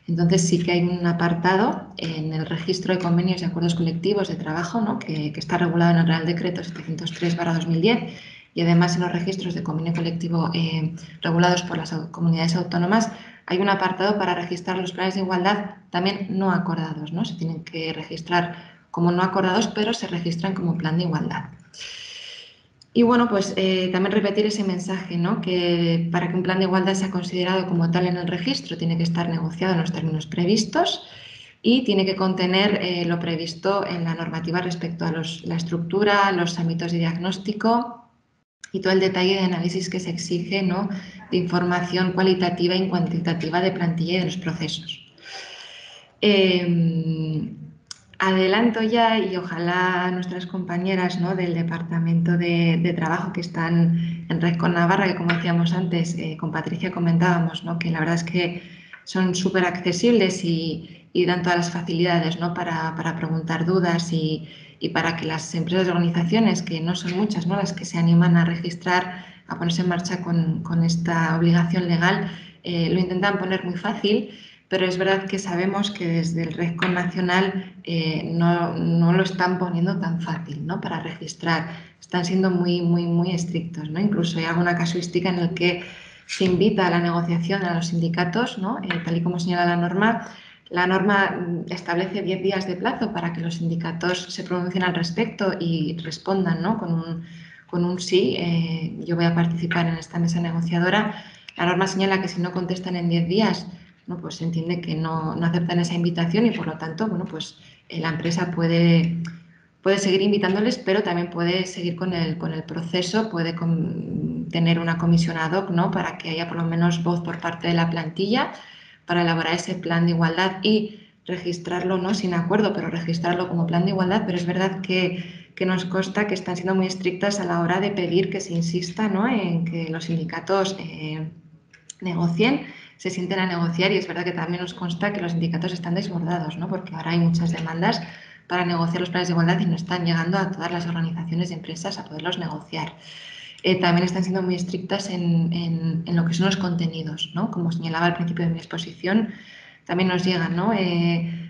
Entonces sí que hay un apartado en el registro de convenios y acuerdos colectivos de trabajo, ¿no?, que está regulado en el Real Decreto 703/2010, y además en los registros de convenio colectivo regulados por las comunidades autónomas hay un apartado para registrar los planes de igualdad también no acordados, ¿no? Se tienen que registrar como no acordados, pero se registran como plan de igualdad. Y bueno, pues también repetir ese mensaje, ¿no?, que para que un plan de igualdad sea considerado como tal en el registro tiene que estar negociado en los términos previstos y tiene que contener lo previsto en la normativa respecto a la estructura, los ámbitos de diagnóstico y todo el detalle de análisis que se exige, ¿no?, de información cualitativa y cuantitativa de plantilla y de los procesos. Adelanto ya, y ojalá nuestras compañeras, ¿no?, del Departamento de Trabajo que están en Red con Navarra, que como decíamos antes, con Patricia comentábamos, ¿no?, que la verdad es que son súper accesibles y dan todas las facilidades, ¿no?, para preguntar dudas y para que las empresas y organizaciones, que no son muchas, ¿no?, las que se animan a registrar, a ponerse en marcha con esta obligación legal, lo intentan poner muy fácil. Pero es verdad que sabemos que desde el RESCON nacional no lo están poniendo tan fácil, ¿no?, para registrar. Están siendo muy estrictos, ¿no? Incluso hay alguna casuística en la que se invita a la negociación a los sindicatos, ¿no? Tal y como señala la norma. La norma establece 10 días de plazo para que los sindicatos se pronuncien al respecto y respondan, ¿no?, con un sí. Yo voy a participar en esta mesa negociadora. La norma señala que si no contestan en 10 días, ¿no?, pues se entiende que no aceptan esa invitación y, por lo tanto, bueno, pues la empresa puede seguir invitándoles, pero también puede seguir con el proceso, puede tener una comisión ad hoc, ¿no?, para que haya por lo menos voz por parte de la plantilla para elaborar ese plan de igualdad y registrarlo, no sin acuerdo, pero registrarlo como plan de igualdad. Pero es verdad que nos consta que están siendo muy estrictas a la hora de pedir que se insista, ¿no?, en que los sindicatos negocien, se sienten a negociar, y es verdad que también nos consta que los sindicatos están desbordados, ¿no?, porque ahora hay muchas demandas para negociar los planes de igualdad y no están llegando a todas las organizaciones de empresas a poderlos negociar. También están siendo muy estrictas en lo que son los contenidos, ¿no? Como señalaba al principio de mi exposición, también nos llegan, ¿no?,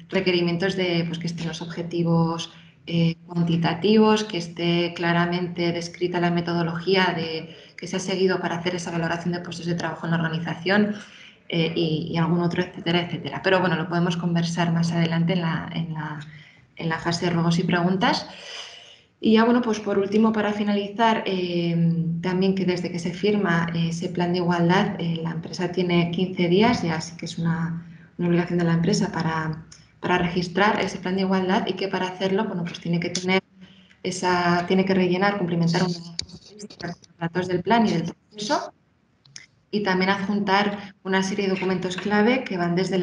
requerimientos de pues, que estén los objetivos cuantitativos, que esté claramente descrita la metodología que se ha seguido para hacer esa valoración de puestos de trabajo en la organización, y algún otro, etcétera, etcétera. Pero bueno, lo podemos conversar más adelante en la fase de ruegos y preguntas. Y ya, bueno, pues por último, para finalizar, también que desde que se firma ese plan de igualdad, la empresa tiene 15 días, ya sí que es una obligación de la empresa para registrar ese plan de igualdad, y que para hacerlo, bueno, pues tiene que rellenar, cumplimentar unos datos del plan y del proceso, y también adjuntar una serie de documentos clave que van desde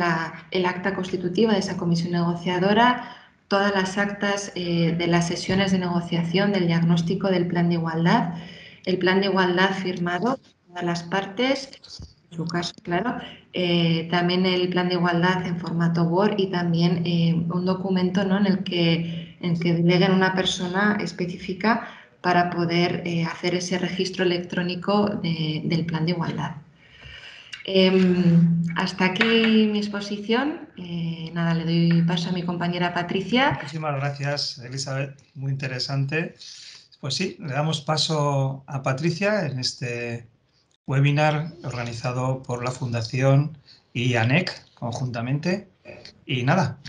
el acta constitutiva de esa comisión negociadora, todas las actas de las sesiones de negociación del diagnóstico del plan de igualdad, el plan de igualdad firmado por todas las partes, en su caso, claro, también el plan de igualdad en formato Word y también un documento, ¿no?, en el que deleguen una persona específica para poder hacer ese registro electrónico del plan de igualdad. Hasta aquí mi exposición. Nada, le doy paso a mi compañera Patricia. Muchísimas gracias, Elizabeth. Muy interesante. Pues sí, le damos paso a Patricia en este webinar organizado por la Fundación y ANEC conjuntamente. Y nada,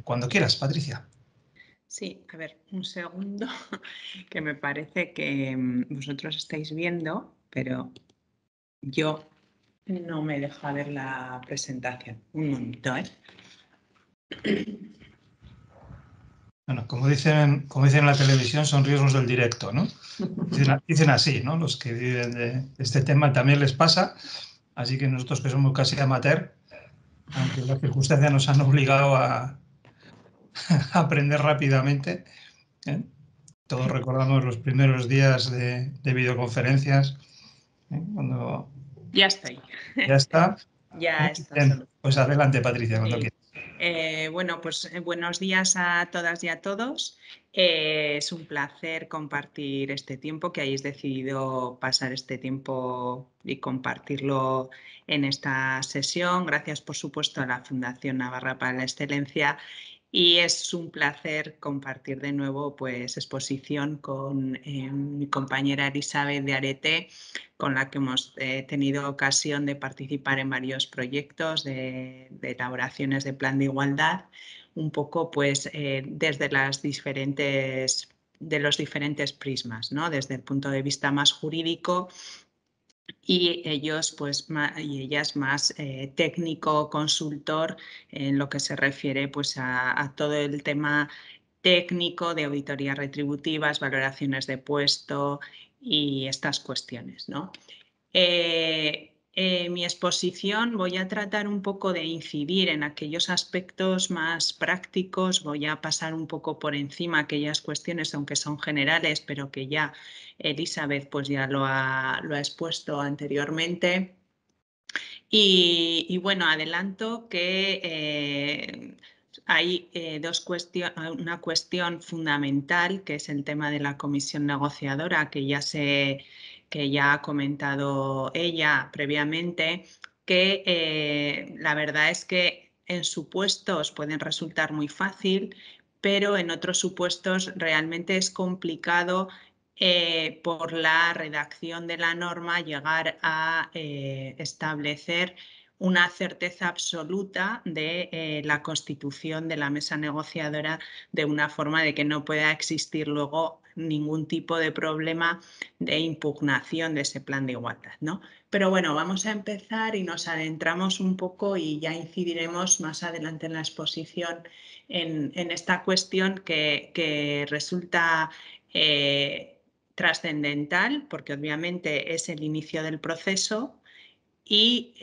cuando quieras, Patricia. Sí, a ver, un segundo, que me parece que vosotros estáis viendo, pero yo no me deja ver la presentación. Un momento, ¿eh? Bueno, como dicen en la televisión, son riesgos del directo, ¿no? Dicen así, ¿no? Los que viven de este tema también les pasa, así que nosotros que somos casi amateur, aunque las circunstancias nos han obligado a aprender rápidamente, ¿eh? Todos recordamos los primeros días de videoconferencias, cuando Ya estoy. ya está. Ya está Bien, solo. pues adelante, Patricia, cuando quieras. Bueno, pues buenos días a todas y a todos. Es un placer compartir este tiempo, que hayáis decidido pasar este tiempo y compartirlo en esta sesión. Gracias, por supuesto, a la Fundación Navarra para la Excelencia. Y es un placer compartir de nuevo pues, exposición con mi compañera Elizabeth de Arete, con la que hemos tenido ocasión de participar en varios proyectos de elaboraciones de plan de igualdad, un poco pues, desde los diferentes prismas, ¿no? Desde el punto de vista más jurídico, y ellos pues y ellas más técnico, consultor, en lo que se refiere pues a todo el tema técnico de auditorías retributivas, valoraciones de puesto y estas cuestiones, ¿no? Mi exposición voy a tratar un poco de incidir en aquellos aspectos más prácticos, voy a pasar un poco por encima aquellas cuestiones, aunque son generales, pero que ya Elizabeth pues ya lo ha expuesto anteriormente. Y bueno, adelanto que hay una cuestión fundamental, que es el tema de la comisión negociadora, que ya ha comentado ella previamente, que la verdad es que en supuestos pueden resultar muy fácil, pero en otros supuestos realmente es complicado por la redacción de la norma llegar a establecer una certeza absoluta de la constitución de la mesa negociadora, de una forma de que no pueda existir luego ningún tipo de problema de impugnación de ese plan de igualdad, ¿no? Pero bueno, vamos a empezar y nos adentramos un poco y ya incidiremos más adelante en la exposición en esta cuestión que resulta trascendental, porque obviamente es el inicio del proceso, y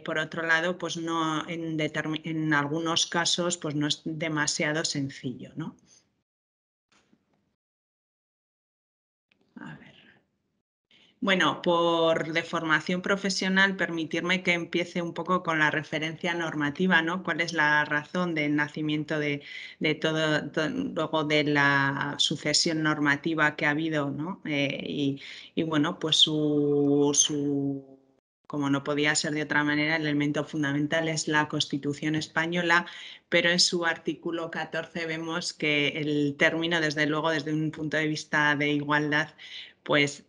por otro lado, pues no, en algunos casos pues no es demasiado sencillo, ¿no? A ver. Bueno, por deformación profesional, permitirme que empiece un poco con la referencia normativa, ¿no? ¿Cuál es la razón del nacimiento de todo, luego de la sucesión normativa que ha habido, ¿no? Y bueno, pues como no podía ser de otra manera, el elemento fundamental es la Constitución española, pero en su artículo 14 vemos que el término, desde luego, desde un punto de vista de igualdad, pues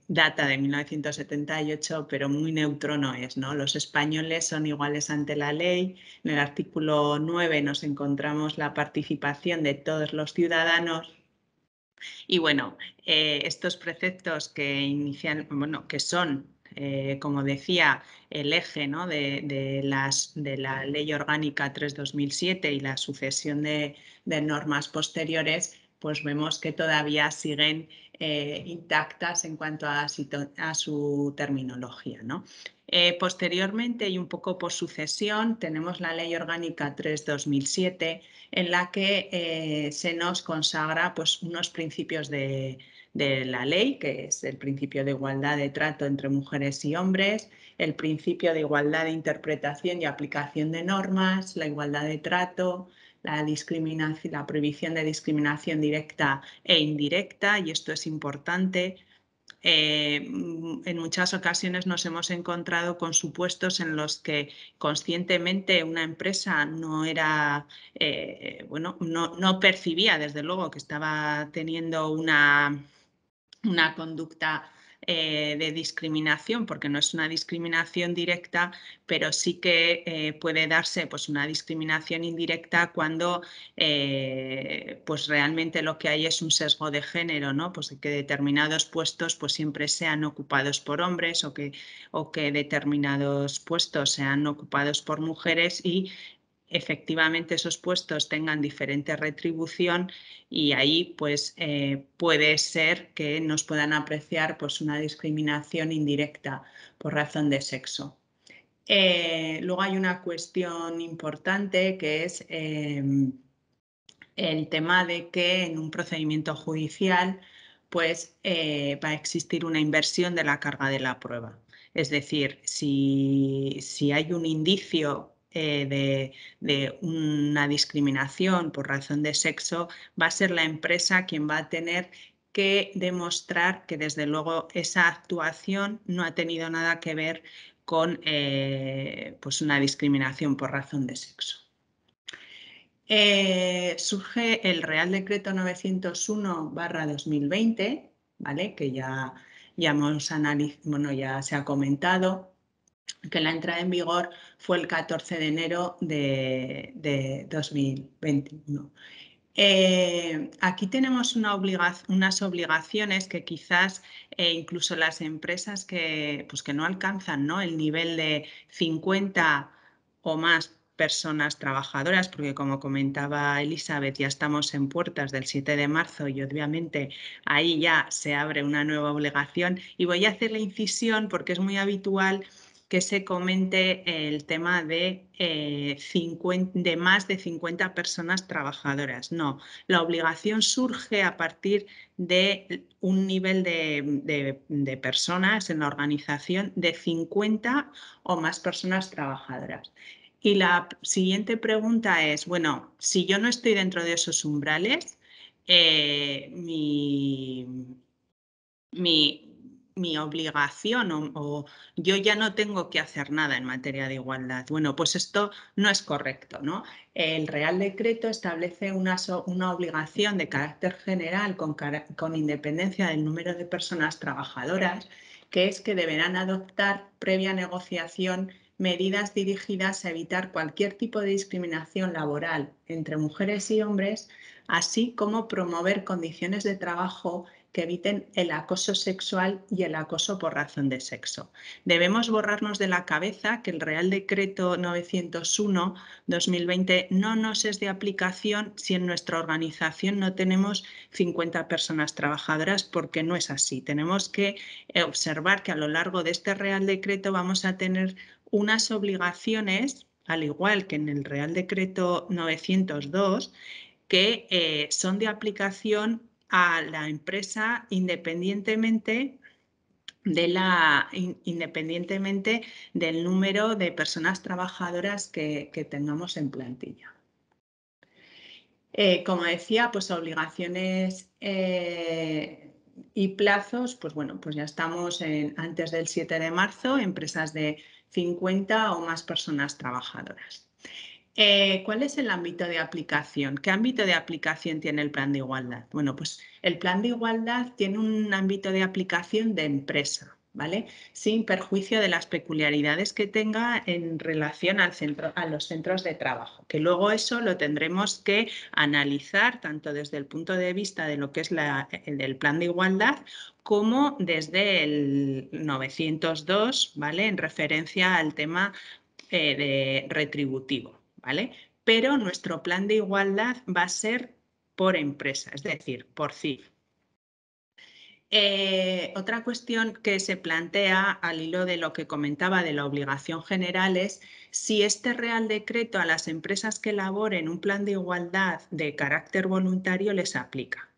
data de 1978, pero muy neutro no es, ¿no? Los españoles son iguales ante la ley. En el artículo 9 nos encontramos la participación de todos los ciudadanos. Y bueno, estos preceptos que son, como decía, el eje, ¿no?, de la Ley Orgánica 3/2007 y la sucesión de normas posteriores, pues vemos que todavía siguen intactas en cuanto a su terminología, ¿no? Posteriormente, y un poco por sucesión, tenemos la Ley Orgánica 3/2007, en la que se nos consagra pues, unos principios de la ley, que es el principio de igualdad de trato entre mujeres y hombres, el principio de igualdad de interpretación y aplicación de normas, la igualdad de trato, la prohibición de discriminación directa e indirecta, y esto es importante. En muchas ocasiones nos hemos encontrado con supuestos en los que conscientemente una empresa no era, no percibía desde luego que estaba teniendo una conducta de discriminación, porque no es una discriminación directa, pero sí que puede darse pues, una discriminación indirecta cuando pues realmente lo que hay es un sesgo de género, ¿no? Pues que determinados puestos pues, siempre sean ocupados por hombres o que determinados puestos sean ocupados por mujeres y efectivamente esos puestos tengan diferente retribución, y ahí pues puede ser que nos puedan apreciar pues una discriminación indirecta por razón de sexo. Luego hay una cuestión importante que es el tema de que en un procedimiento judicial pues va a existir una inversión de la carga de la prueba. Es decir, si hay un indicio de una discriminación por razón de sexo, va a ser la empresa quien va a tener que demostrar que desde luego esa actuación no ha tenido nada que ver con pues una discriminación por razón de sexo. Surge el Real Decreto 901/2020, ¿vale? Que ya hemos analizado, ya se ha comentado, que la entrada en vigor fue el 14 de enero de 2021. Aquí tenemos unas obligaciones que quizás incluso las empresas que no alcanzan, ¿no?, el nivel de 50 o más personas trabajadoras, porque como comentaba Elizabeth, ya estamos en puertas del 7 de marzo y obviamente ahí ya se abre una nueva obligación, y voy a hacer la incisión porque es muy habitual que se comente el tema de más de 50 personas trabajadoras. No, la obligación surge a partir de un nivel de personas en la organización de 50 o más personas trabajadoras. Y la siguiente pregunta es, bueno, si yo no estoy dentro de esos umbrales, mi obligación o yo ya no tengo que hacer nada en materia de igualdad. Bueno, pues esto no es correcto, ¿no? El Real Decreto establece una obligación de carácter general con independencia del número de personas trabajadoras, que es que deberán adoptar previa negociación medidas dirigidas a evitar cualquier tipo de discriminación laboral entre mujeres y hombres, así como promover condiciones de trabajo que eviten el acoso sexual y el acoso por razón de sexo. Debemos borrarnos de la cabeza que el Real Decreto 901/2020 no nos es de aplicación si en nuestra organización no tenemos 50 personas trabajadoras, porque no es así. Tenemos que observar que a lo largo de este Real Decreto vamos a tener unas obligaciones, al igual que en el Real Decreto 902, que son de aplicación a la empresa independientemente del número de personas trabajadoras que tengamos en plantilla. Como decía, pues obligaciones y plazos, pues bueno, pues ya estamos antes del 7 de marzo, empresas de 50 o más personas trabajadoras. ¿Cuál es el ámbito de aplicación? ¿Qué ámbito de aplicación tiene el Plan de Igualdad? Bueno, pues el Plan de Igualdad tiene un ámbito de aplicación de empresa, ¿vale? Sin perjuicio de las peculiaridades que tenga en relación a los centros de trabajo, que luego eso lo tendremos que analizar tanto desde el punto de vista de lo que es el Plan de Igualdad como desde el 902, ¿vale?, en referencia al tema de retributivo, ¿vale? Pero nuestro plan de igualdad va a ser por empresa, es decir, por CIF. Otra cuestión que se plantea al hilo de lo que comentaba de la obligación general es si este Real Decreto a las empresas que elaboren un plan de igualdad de carácter voluntario les aplica.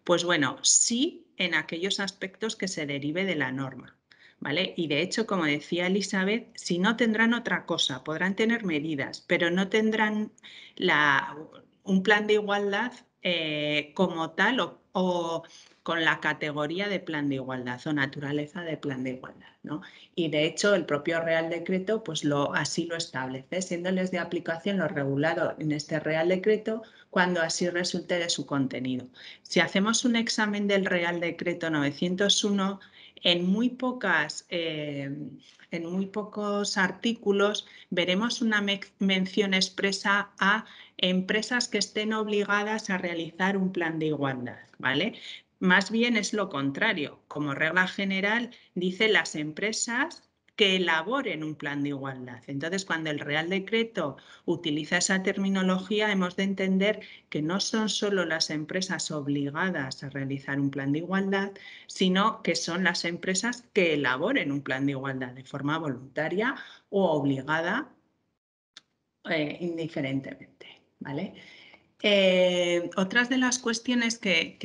Pues bueno, sí en aquellos aspectos que se derive de la norma, ¿vale? Y de hecho, como decía Elizabeth, si no tendrán otra cosa, podrán tener medidas, pero no tendrán un plan de igualdad como tal o con la categoría de plan de igualdad o naturaleza de plan de igualdad, ¿no? Y de hecho el propio Real Decreto pues así lo establece, siéndoles de aplicación lo regulado en este Real Decreto cuando así resulte de su contenido. Si hacemos un examen del Real Decreto 901, en muy pocos artículos veremos una mención expresa a empresas que estén obligadas a realizar un plan de igualdad, ¿vale? Más bien es lo contrario. Como regla general, dice las empresas que elaboren un plan de igualdad. Entonces, cuando el Real Decreto utiliza esa terminología, hemos de entender que no son solo las empresas obligadas a realizar un plan de igualdad, sino que son las empresas que elaboren un plan de igualdad de forma voluntaria o obligada, indiferentemente, ¿vale? Otras de las cuestiones que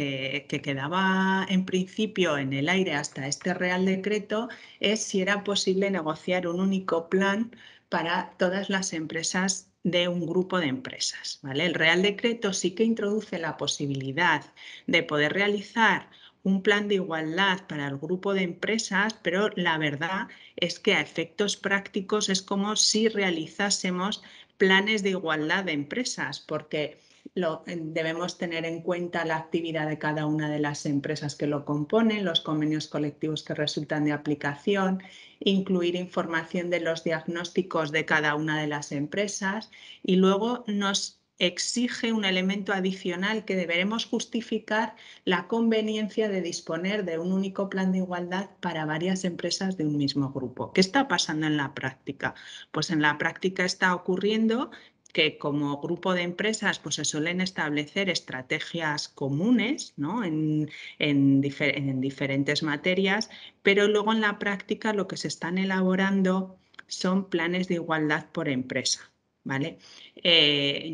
quedaba en principio en el aire hasta este Real Decreto es si era posible negociar un único plan para todas las empresas de un grupo de empresas, ¿vale? El Real Decreto sí que introduce la posibilidad de poder realizar un plan de igualdad para el grupo de empresas, pero la verdad es que a efectos prácticos es como si realizásemos planes de igualdad de empresas, porque debemos tener en cuenta la actividad de cada una de las empresas que lo componen, los convenios colectivos que resultan de aplicación, incluir información de los diagnósticos de cada una de las empresas y luego nos exige un elemento adicional que deberemos justificar la conveniencia de disponer de un único plan de igualdad para varias empresas de un mismo grupo. ¿Qué está pasando en la práctica? Pues en la práctica está ocurriendo que como grupo de empresas pues se suelen establecer estrategias comunes, ¿no? en diferentes materias, pero luego en la práctica lo que se están elaborando son planes de igualdad por empresa, ¿vale?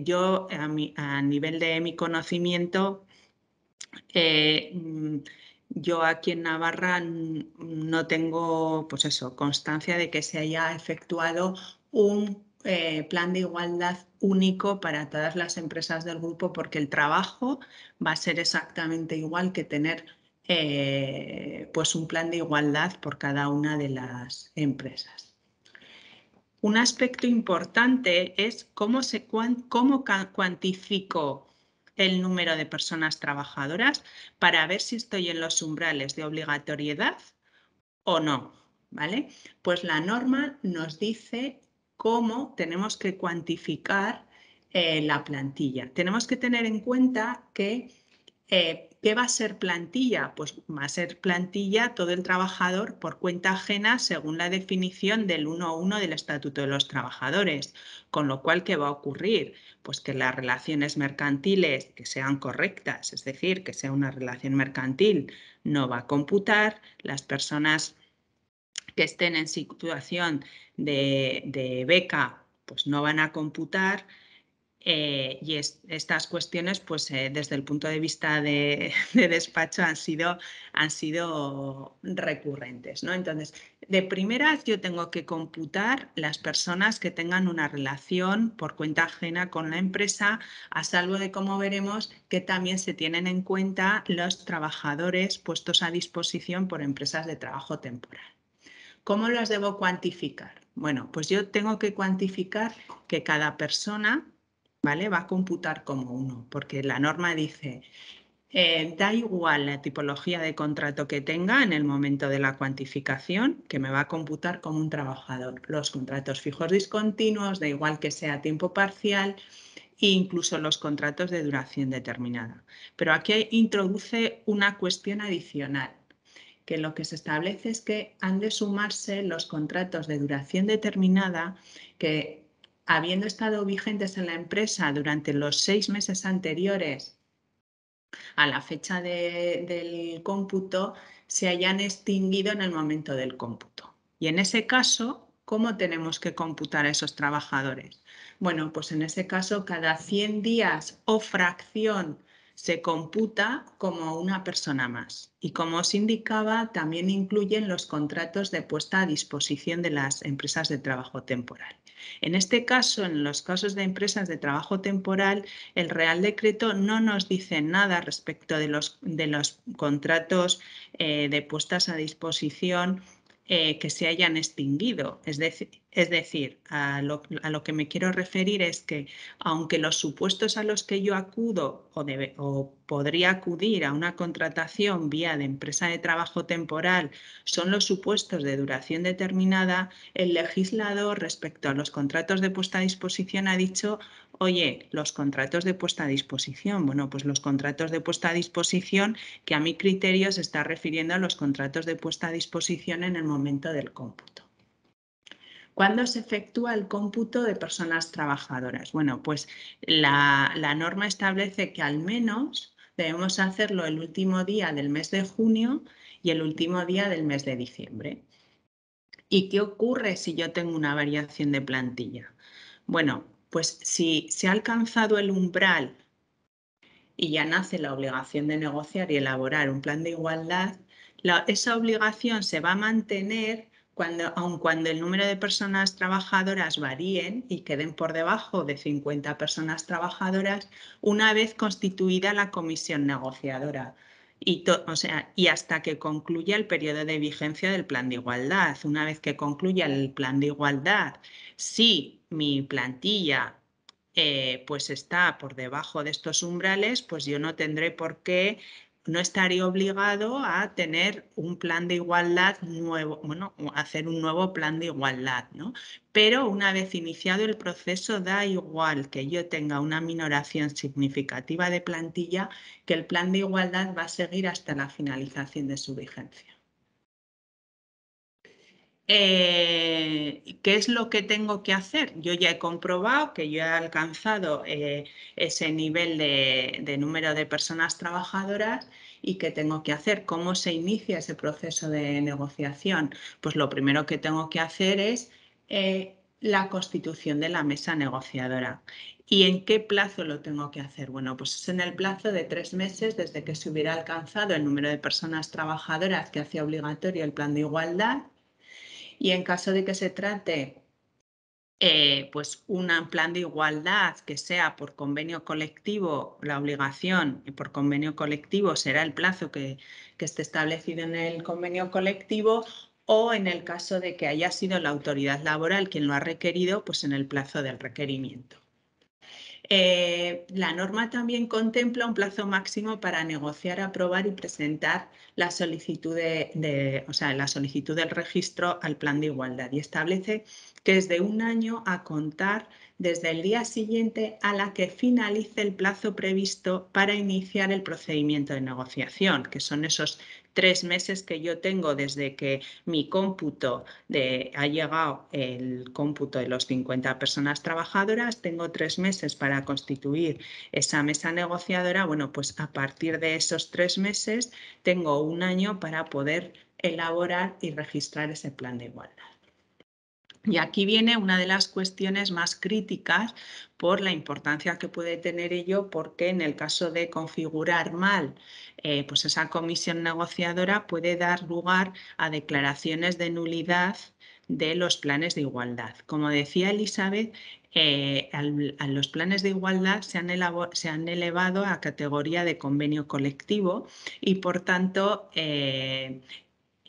Yo a nivel de mi conocimiento, yo aquí en Navarra no tengo pues eso, constancia de que se haya efectuado un plan de igualdad único para todas las empresas del grupo, porque el trabajo va a ser exactamente igual que tener pues un plan de igualdad por cada una de las empresas. Un aspecto importante es cómo cuantifico el número de personas trabajadoras para ver si estoy en los umbrales de obligatoriedad o no, ¿vale? Pues la norma nos dice cómo tenemos que cuantificar la plantilla. Tenemos que tener en cuenta que ¿qué va a ser plantilla? Pues va a ser plantilla todo el trabajador por cuenta ajena según la definición del 1.1 del Estatuto de los Trabajadores. Con lo cual, ¿qué va a ocurrir? Pues que las relaciones mercantiles que sean correctas, es decir, que sea una relación mercantil, no va a computar. Las personas que estén en situación de beca, pues no van a computar. Y estas cuestiones, pues desde el punto de vista de despacho han sido recurrentes, ¿no? Entonces, de primeras yo tengo que computar las personas que tengan una relación por cuenta ajena con la empresa, a salvo de, como veremos, que también se tienen en cuenta los trabajadores puestos a disposición por empresas de trabajo temporal. ¿Cómo los debo cuantificar? Bueno, pues yo tengo que cuantificar que cada persona, ¿vale?, va a computar como uno, porque la norma dice, da igual la tipología de contrato que tenga en el momento de la cuantificación, que me va a computar como un trabajador. Los contratos fijos discontinuos, da igual que sea a tiempo parcial, e incluso los contratos de duración determinada. Pero aquí introduce una cuestión adicional, que lo que se establece es que han de sumarse los contratos de duración determinada que, habiendo estado vigentes en la empresa durante los 6 meses anteriores a la fecha del cómputo se hayan extinguido en el momento del cómputo. Y en ese caso, ¿cómo tenemos que computar a esos trabajadores? Bueno, pues en ese caso cada 100 días o fracción se computa como una persona más. Y como os indicaba, también incluyen los contratos de puesta a disposición de las empresas de trabajo temporal. En este caso, en los casos de empresas de trabajo temporal, el Real Decreto no nos dice nada respecto de los contratos de puestas a disposición que se hayan extinguido. Es decir, a lo que me quiero referir es que aunque los supuestos a los que yo acudo o podría acudir a una contratación vía de empresa de trabajo temporal son los supuestos de duración determinada, el legislador respecto a los contratos de puesta a disposición ha dicho: oye, los contratos de puesta a disposición. Bueno, pues los contratos de puesta a disposición, que a mi criterio se está refiriendo a los contratos de puesta a disposición en el momento del cómputo. ¿Cuándo se efectúa el cómputo de personas trabajadoras? Bueno, pues la norma establece que al menos debemos hacerlo el último día del mes de junio y el último día del mes de diciembre. ¿Y qué ocurre si yo tengo una variación de plantilla? Bueno, pues si se ha alcanzado el umbral y ya nace la obligación de negociar y elaborar un plan de igualdad, esa obligación se va a mantener aun cuando el número de personas trabajadoras varíen y queden por debajo de 50 personas trabajadoras una vez constituida la comisión negociadora. Y hasta que concluya el periodo de vigencia del plan de igualdad. Una vez que concluya el plan de igualdad, si mi plantilla pues está por debajo de estos umbrales, pues yo no tendré por qué, no estaré obligado a tener un plan de igualdad nuevo, bueno, hacer un nuevo plan de igualdad, ¿no? Pero una vez iniciado el proceso, da igual que yo tenga una minoración significativa de plantilla, que el plan de igualdad va a seguir hasta la finalización de su vigencia. ¿Qué es lo que tengo que hacer? Yo ya he comprobado que yo he alcanzado ese nivel de número de personas trabajadoras y ¿qué tengo que hacer? ¿Cómo se inicia ese proceso de negociación? Pues lo primero que tengo que hacer es la constitución de la mesa negociadora. ¿Y en qué plazo lo tengo que hacer? Bueno, pues es en el plazo de 3 meses desde que se hubiera alcanzado el número de personas trabajadoras que hacía obligatorio el plan de igualdad. Y en caso de que se trate pues un plan de igualdad que sea por convenio colectivo, la obligación por convenio colectivo será el plazo que esté establecido en el convenio colectivo, o en el caso de que haya sido la autoridad laboral quien lo ha requerido, pues en el plazo del requerimiento. La norma también contempla un plazo máximo para negociar, aprobar y presentar la solicitud la solicitud del registro al plan de igualdad, y establece que es de 1 año a contar desde el día siguiente a la que finalice el plazo previsto para iniciar el procedimiento de negociación, que son esos 3 meses que yo tengo desde que mi cómputo ha llegado el cómputo de los 50 personas trabajadoras, tengo 3 meses para constituir esa mesa negociadora. Bueno, pues a partir de esos 3 meses tengo 1 año para poder elaborar y registrar ese plan de igualdad. Y aquí viene una de las cuestiones más críticas por la importancia que puede tener ello, porque en el caso de configurar mal pues esa comisión negociadora puede dar lugar a declaraciones de nulidad de los planes de igualdad. Como decía Elizabeth, a los planes de igualdad se han elevado a categoría de convenio colectivo y por tanto se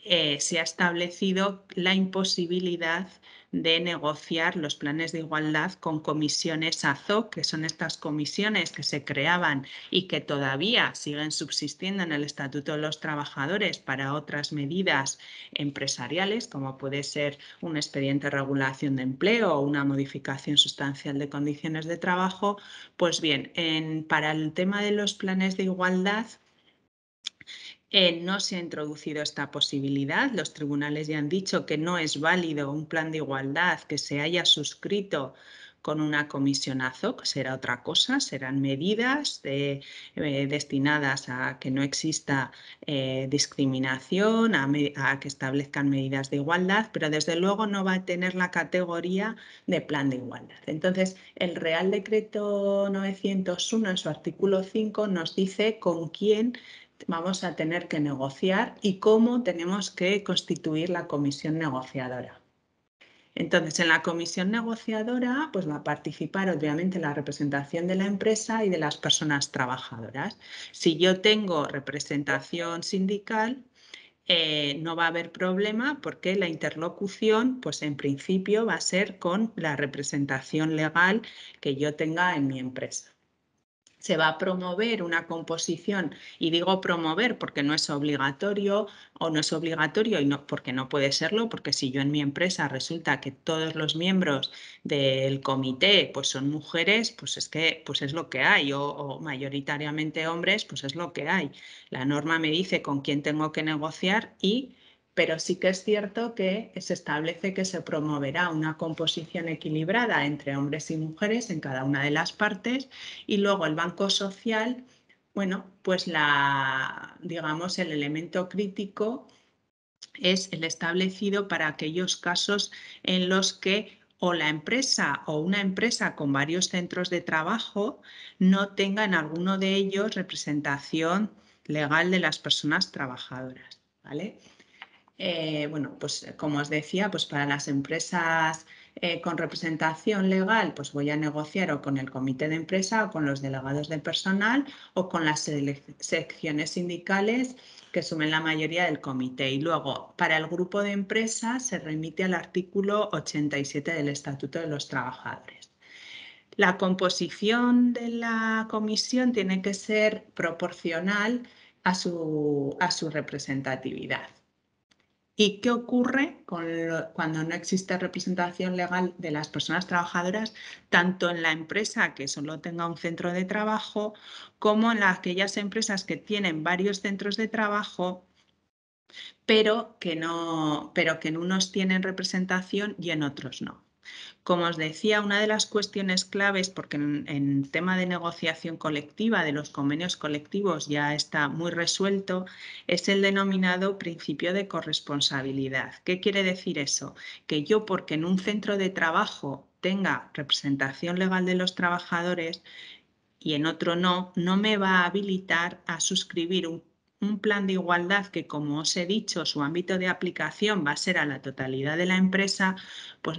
ha establecido la imposibilidad de negociar los planes de igualdad con comisiones AZOC, que son estas comisiones que se creaban y que todavía siguen subsistiendo en el Estatuto de los Trabajadores para otras medidas empresariales, como puede ser un expediente de regulación de empleo o una modificación sustancial de condiciones de trabajo. Pues bien, para el tema de los planes de igualdad, no se ha introducido esta posibilidad. Los tribunales ya han dicho que no es válido un plan de igualdad que se haya suscrito con una comisión ad hoc, será otra cosa, serán medidas destinadas a que no exista discriminación, a que establezcan medidas de igualdad, pero desde luego no va a tener la categoría de plan de igualdad. Entonces, el Real Decreto 901 en su artículo 5 nos dice con quién vamos a tener que negociar y cómo tenemos que constituir la comisión negociadora. Entonces, en la comisión negociadora pues va a participar obviamente la representación de la empresa y de las personas trabajadoras. Si yo tengo representación sindical, no va a haber problema porque la interlocución, pues en principio va a ser con la representación legal que yo tenga en mi empresa. Se va a promover una composición, y digo promover porque no es obligatorio o no es obligatorio y no, porque no puede serlo, porque si yo en mi empresa resulta que todos los miembros del comité pues son mujeres, pues es que pues es lo que hay, o mayoritariamente hombres, pues es lo que hay. La norma me dice con quién tengo que negociar pero sí que es cierto que se establece que se promoverá una composición equilibrada entre hombres y mujeres en cada una de las partes y luego el Banco Social, bueno, pues digamos el elemento crítico es el establecido para aquellos casos en los que o la empresa o una empresa con varios centros de trabajo no tenga en alguno de ellos representación legal de las personas trabajadoras, ¿vale? Bueno, pues como os decía, pues para las empresas con representación legal, pues voy a negociar o con el comité de empresa o con los delegados de personal o con las secciones sindicales que sumen la mayoría del comité. Y luego, para el grupo de empresas se remite al artículo 87 del Estatuto de los Trabajadores. La composición de la comisión tiene que ser proporcional a su representatividad. ¿Y qué ocurre cuando no existe representación legal de las personas trabajadoras, tanto en la empresa que solo tenga un centro de trabajo, como en aquellas empresas que tienen varios centros de trabajo, pero que en unos tienen representación y en otros no? Como os decía, una de las cuestiones claves, porque en tema de negociación colectiva, de los convenios colectivos ya está muy resuelto, es el denominado principio de corresponsabilidad. ¿Qué quiere decir eso? Que yo, porque en un centro de trabajo tenga representación legal de los trabajadores y en otro no, no me va a habilitar a suscribir un plan de igualdad que, como os he dicho, su ámbito de aplicación va a ser a la totalidad de la empresa, pues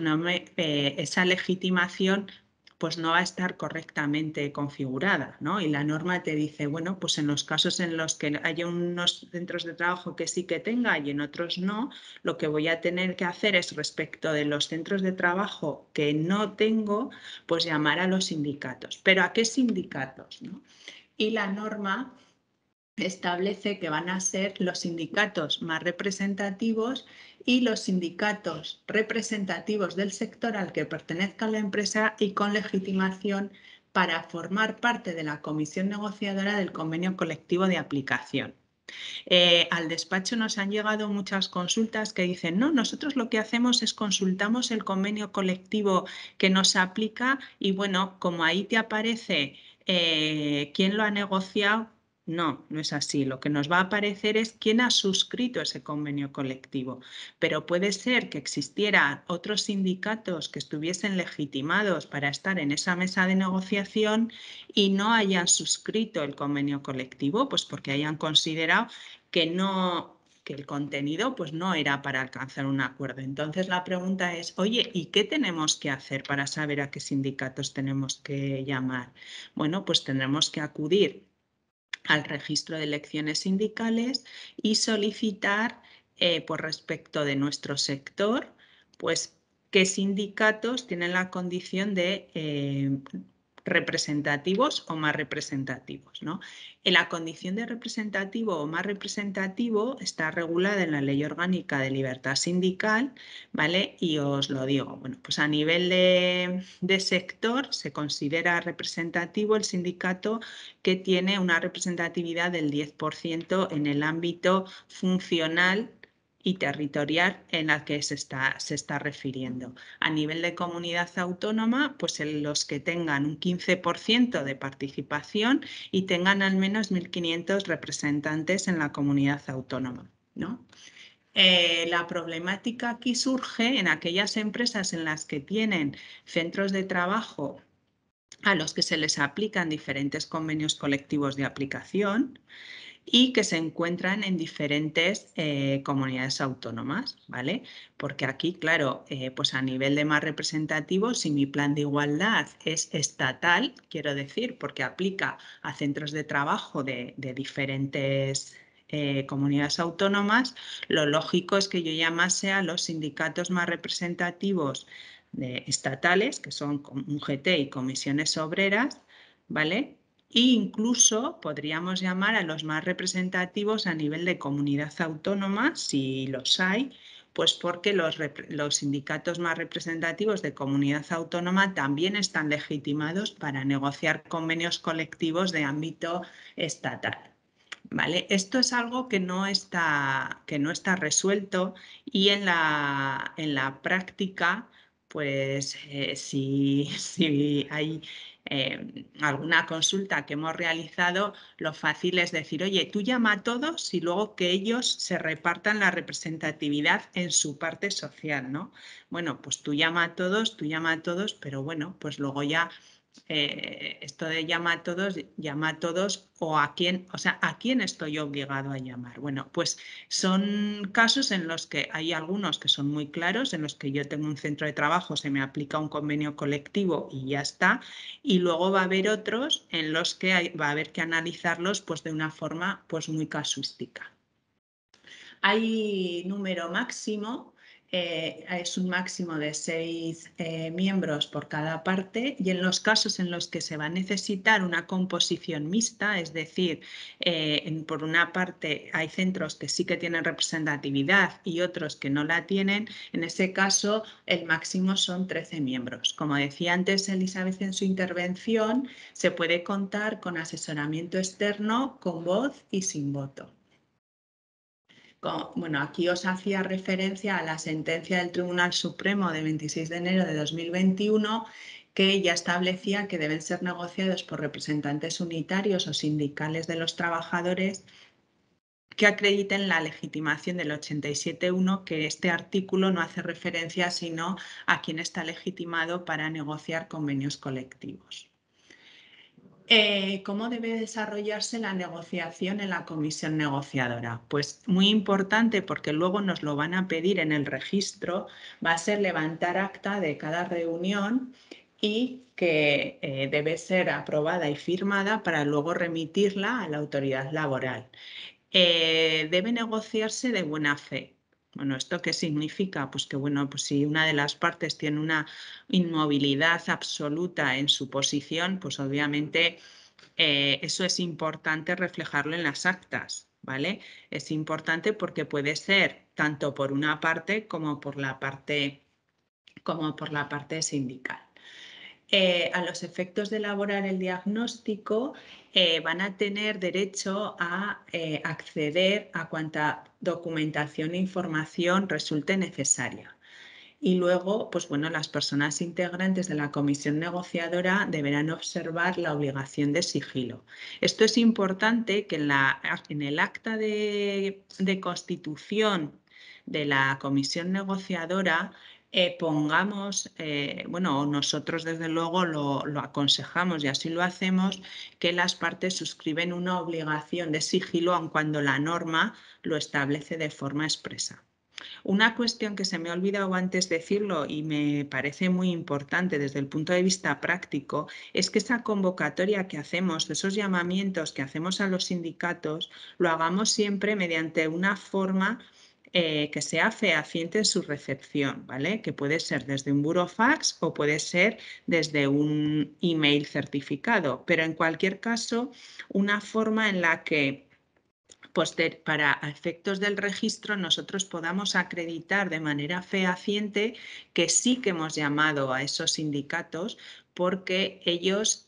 esa legitimación pues no va a estar correctamente configurada, ¿no? Y la norma te dice, bueno, pues en los casos en los que haya unos centros de trabajo que sí que tenga y en otros no, lo que voy a tener que hacer es, respecto de los centros de trabajo que no tengo, pues llamar a los sindicatos. ¿Pero a qué sindicatos, no? Y la norma establece que van a ser los sindicatos más representativos y los sindicatos representativos del sector al que pertenezca la empresa y con legitimación para formar parte de la comisión negociadora del convenio colectivo de aplicación. Al despacho nos han llegado muchas consultas que dicen, no, nosotros lo que hacemos es consultamos el convenio colectivo que nos aplica y bueno, como ahí te aparece quién lo ha negociado. No, no es así. Lo que nos va a aparecer es quién ha suscrito ese convenio colectivo. Pero puede ser que existieran otros sindicatos que estuviesen legitimados para estar en esa mesa de negociación y no hayan suscrito el convenio colectivo, pues porque hayan considerado que el contenido pues no era para alcanzar un acuerdo. Entonces la pregunta es, oye, ¿y qué tenemos que hacer para saber a qué sindicatos tenemos que llamar? Bueno, pues tendremos que acudir al registro de elecciones sindicales y solicitar, por respecto de nuestro sector, pues qué sindicatos tienen la condición de representativos o más representativos, ¿no? La condición de representativo o más representativo está regulada en la Ley Orgánica de Libertad Sindical, ¿vale? Y os lo digo, bueno, pues a nivel de sector se considera representativo el sindicato que tiene una representatividad del 10% en el ámbito funcional y territorial en la que se está refiriendo. A nivel de comunidad autónoma, pues en los que tengan un 15% de participación y tengan al menos 1.500 representantes en la comunidad autónoma, ¿no? La problemática aquí surge en aquellas empresas en las que tienen centros de trabajo a los que se les aplican diferentes convenios colectivos de aplicación y que se encuentran en diferentes comunidades autónomas, ¿vale? Porque aquí, claro, pues a nivel de más representativo, si mi plan de igualdad es estatal, quiero decir, porque aplica a centros de trabajo de diferentes comunidades autónomas, lo lógico es que yo llamase a los sindicatos más representativos estatales, que son UGT y comisiones obreras, ¿vale? E incluso podríamos llamar a los más representativos a nivel de comunidad autónoma, si los hay, pues porque los sindicatos más representativos de comunidad autónoma también están legitimados para negociar convenios colectivos de ámbito estatal. ¿Vale? Esto es algo que no está resuelto y en la práctica, pues si hay alguna consulta que hemos realizado, lo fácil es decir, oye, tú llama a todos y luego que ellos se repartan la representatividad en su parte social, ¿no? Bueno, pues tú llama a todos, pero bueno, pues luego ya esto de llama a todos o a quién, o sea, ¿a quién estoy obligado a llamar? Bueno, pues son casos en los que hay algunos que son muy claros, en los que yo tengo un centro de trabajo, se me aplica un convenio colectivo y ya está, y luego va a haber otros en los que va a haber que analizarlos pues de una forma pues muy casuística. Hay número máximo. Es un máximo de 6 miembros por cada parte y en los casos en los que se va a necesitar una composición mixta, es decir, por una parte hay centros que sí que tienen representatividad y otros que no la tienen, en ese caso el máximo son 13 miembros. Como decía antes Elizabeth en su intervención, se puede contar con asesoramiento externo con voz y sin voto. Bueno, aquí os hacía referencia a la sentencia del Tribunal Supremo de 26 de enero de 2021 que ya establecía que deben ser negociados por representantes unitarios o sindicales de los trabajadores que acrediten la legitimación del 87.1, que este artículo no hace referencia sino a quien está legitimado para negociar convenios colectivos. ¿Cómo debe desarrollarse la negociación en la comisión negociadora? Pues muy importante, porque luego nos lo van a pedir en el registro, va a ser levantar acta de cada reunión y que debe ser aprobada y firmada para luego remitirla a la autoridad laboral. Debe negociarse de buena fe. Bueno, ¿esto qué significa? Pues que bueno, pues si una de las partes tiene una inmovilidad absoluta en su posición, pues obviamente eso es importante reflejarlo en las actas, ¿vale? Es importante porque puede ser tanto por una parte como por la parte sindical. A los efectos de elaborar el diagnóstico van a tener derecho a acceder a cuanta documentación e información resulte necesaria. Y luego, pues bueno, las personas integrantes de la comisión negociadora deberán observar la obligación de sigilo. Esto es importante que en el acta de constitución de la comisión negociadora pongamos, bueno, nosotros desde luego lo aconsejamos y así lo hacemos, que las partes suscriben una obligación de sigilo aun cuando la norma lo establece de forma expresa. Una cuestión que se me ha olvidado antes decirlo y me parece muy importante desde el punto de vista práctico es que esa convocatoria que hacemos, esos llamamientos que hacemos a los sindicatos, lo hagamos siempre mediante una forma que sea fehaciente en su recepción, ¿vale? Que puede ser desde un burofax o puede ser desde un email certificado, pero en cualquier caso, una forma en la que pues para efectos del registro nosotros podamos acreditar de manera fehaciente que sí que hemos llamado a esos sindicatos porque ellos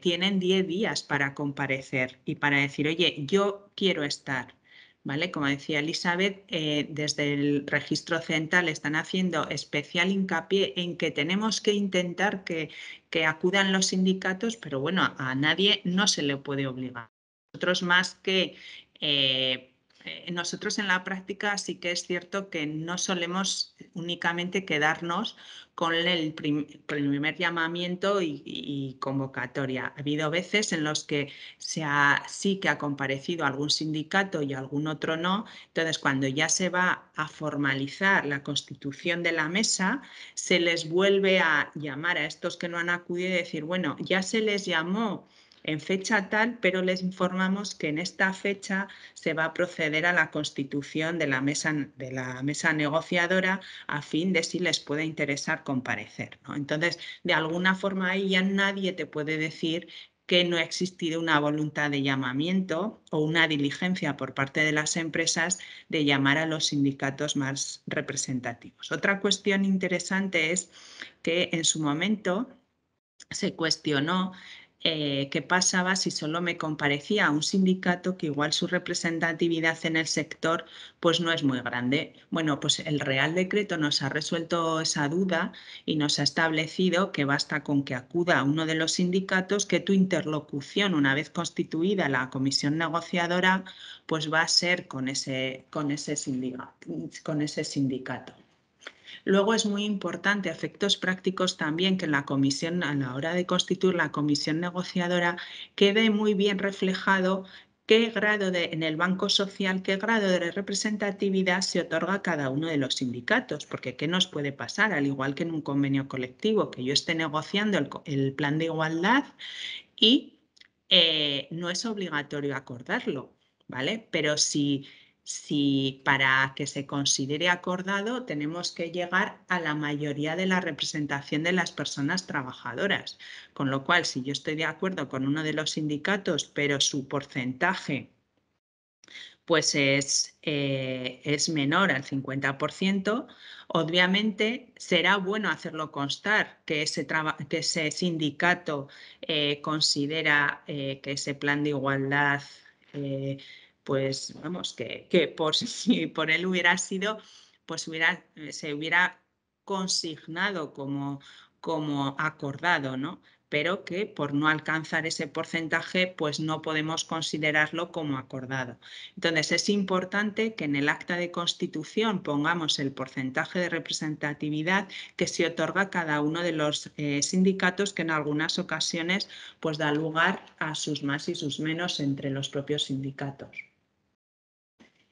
tienen 10 días para comparecer y para decir, oye, yo quiero estar. ¿vale? Como decía Elizabeth, desde el registro central están haciendo especial hincapié en que tenemos que intentar que acudan los sindicatos, pero bueno, a nadie no se le puede obligar. Nosotros más que... nosotros en la práctica sí que es cierto que no solemos únicamente quedarnos con el primer llamamiento y convocatoria. Ha habido veces en los que sí que ha comparecido algún sindicato y algún otro no. Entonces, cuando ya se va a formalizar la constitución de la mesa, se les vuelve a llamar a estos que no han acudido y decir, bueno, ya se les llamó en fecha tal, pero les informamos que en esta fecha se va a proceder a la constitución de la mesa negociadora a fin de si les puede interesar comparecer, ¿no? Entonces, de alguna forma ahí ya nadie te puede decir que no ha existido una voluntad de llamamiento o una diligencia por parte de las empresas de llamar a los sindicatos más representativos. Otra cuestión interesante es que en su momento se cuestionó qué pasaba si solo me comparecía a un sindicato que igual su representatividad en el sector pues no es muy grande. Bueno, pues el Real Decreto nos ha resuelto esa duda y nos ha establecido que basta con que acuda a uno de los sindicatos, que tu interlocución, una vez constituida la comisión negociadora, pues va a ser con ese sindicato. Luego es muy importante, a efectos prácticos también, que la comisión, a la hora de constituir la comisión negociadora, quede muy bien reflejado qué grado en el banco social, qué grado de representatividad se otorga a cada uno de los sindicatos, porque ¿qué nos puede pasar? Al igual que en un convenio colectivo, que yo esté negociando el plan de igualdad y no es obligatorio acordarlo, ¿vale? Pero si para que se considere acordado tenemos que llegar a la mayoría de la representación de las personas trabajadoras. Con lo cual, si yo estoy de acuerdo con uno de los sindicatos, pero su porcentaje pues es menor al 50%, obviamente será bueno hacerlo constar que ese sindicato considera que ese plan de igualdad, pues vamos, que si por él hubiera sido, pues se hubiera consignado como acordado, ¿no? Pero que por no alcanzar ese porcentaje, pues no podemos considerarlo como acordado. Entonces, es importante que en el acta de constitución pongamos el porcentaje de representatividad que se otorga a cada uno de los sindicatos, que en algunas ocasiones pues, da lugar a sus más y sus menos entre los propios sindicatos.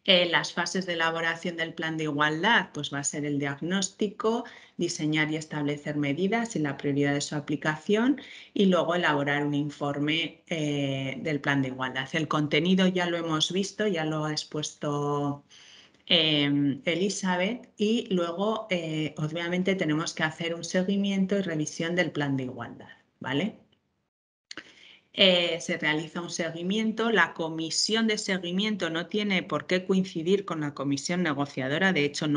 Las fases de elaboración del plan de igualdad, pues va a ser el diagnóstico, diseñar y establecer medidas y la prioridad de su aplicación y luego elaborar un informe del plan de igualdad. El contenido ya lo hemos visto, ya lo ha expuesto Elizabeth, y luego obviamente tenemos que hacer un seguimiento y revisión del plan de igualdad, ¿vale? Se realiza un seguimiento. La comisión de seguimiento no tiene por qué coincidir con la comisión negociadora. De hecho,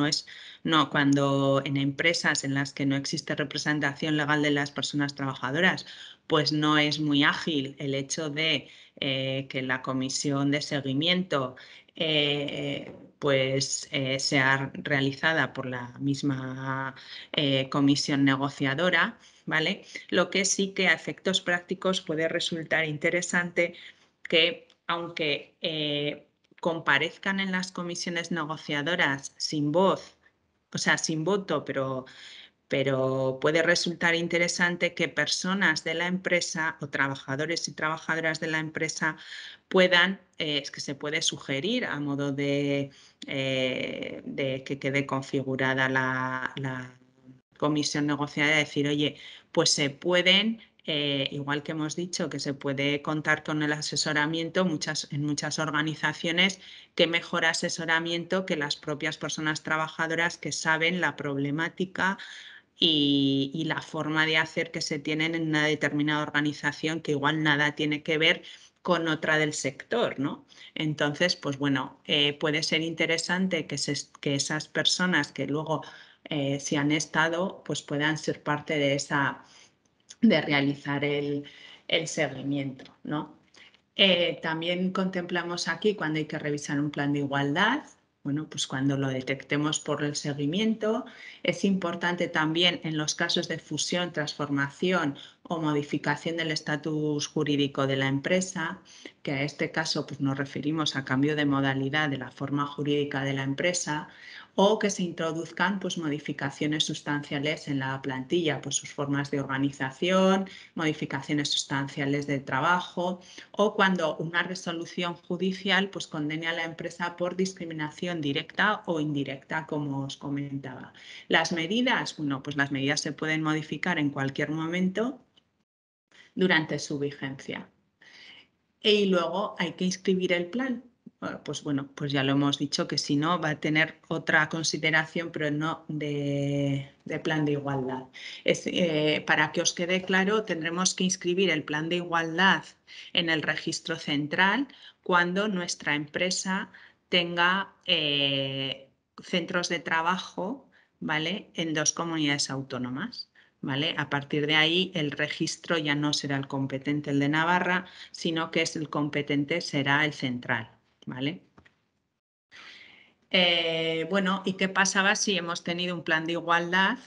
cuando en empresas en las que no existe representación legal de las personas trabajadoras, pues no es muy ágil el hecho de que la comisión de seguimiento sea realizada por la misma comisión negociadora, ¿vale? Lo que sí que a efectos prácticos puede resultar interesante que, aunque comparezcan en las comisiones negociadoras sin voz, o sea, sin voto, pero puede resultar interesante que personas de la empresa o trabajadores y trabajadoras de la empresa puedan, es que se puede sugerir a modo de que quede configurada la comisión negociadora, decir, oye, pues se pueden, igual que hemos dicho que se puede contar con el asesoramiento en muchas organizaciones, qué mejor asesoramiento que las propias personas trabajadoras que saben la problemática y la forma de hacer que se tienen en una determinada organización que igual nada tiene que ver con otra del sector, ¿no? Entonces, pues bueno, puede ser interesante que esas personas que luego si han estado, pues puedan ser parte de realizar el seguimiento, ¿no? También contemplamos aquí cuando hay que revisar un plan de igualdad. Bueno, pues cuando lo detectemos por el seguimiento. Es importante también en los casos de fusión, transformación o modificación del estatus jurídico de la empresa, que a este caso pues, nos referimos a cambio de modalidad de la forma jurídica de la empresa, o que se introduzcan pues, modificaciones sustanciales en la plantilla, pues sus formas de organización, modificaciones sustanciales del trabajo, o cuando una resolución judicial pues, condene a la empresa por discriminación directa o indirecta, como os comentaba. Las medidas, bueno, pues las medidas se pueden modificar en cualquier momento durante su vigencia. Y luego hay que inscribir el plan. Pues bueno, pues ya lo hemos dicho que si no va a tener otra consideración, pero no de plan de igualdad. Para que os quede claro, tendremos que inscribir el plan de igualdad en el registro central cuando nuestra empresa tenga centros de trabajo, ¿vale?, en 2 comunidades autónomas. ¿Vale? A partir de ahí el registro ya no será el competente el de Navarra, sino que el competente será el central. ¿Vale? Bueno, ¿y qué pasaba si hemos tenido un plan de igualdad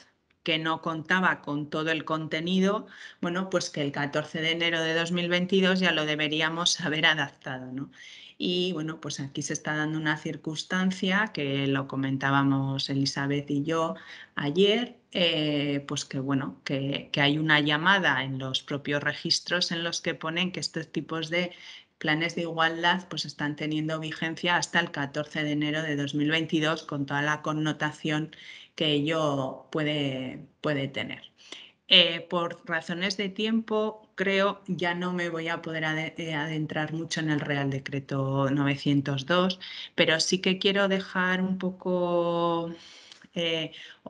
que no contaba con todo el contenido? Bueno, pues que el 14 de enero de 2022 ya lo deberíamos haber adaptado, ¿no? Y bueno, pues aquí se está dando una circunstancia que lo comentábamos Elizabeth y yo ayer, pues que bueno, que hay una llamada en los propios registros en los que ponen que estos tipos de planes de igualdad pues están teniendo vigencia hasta el 14 de enero de 2022 con toda la connotación que ello puede tener. Por razones de tiempo, creo, ya no me voy a poder adentrar mucho en el Real Decreto 902, pero sí que quiero dejar un poco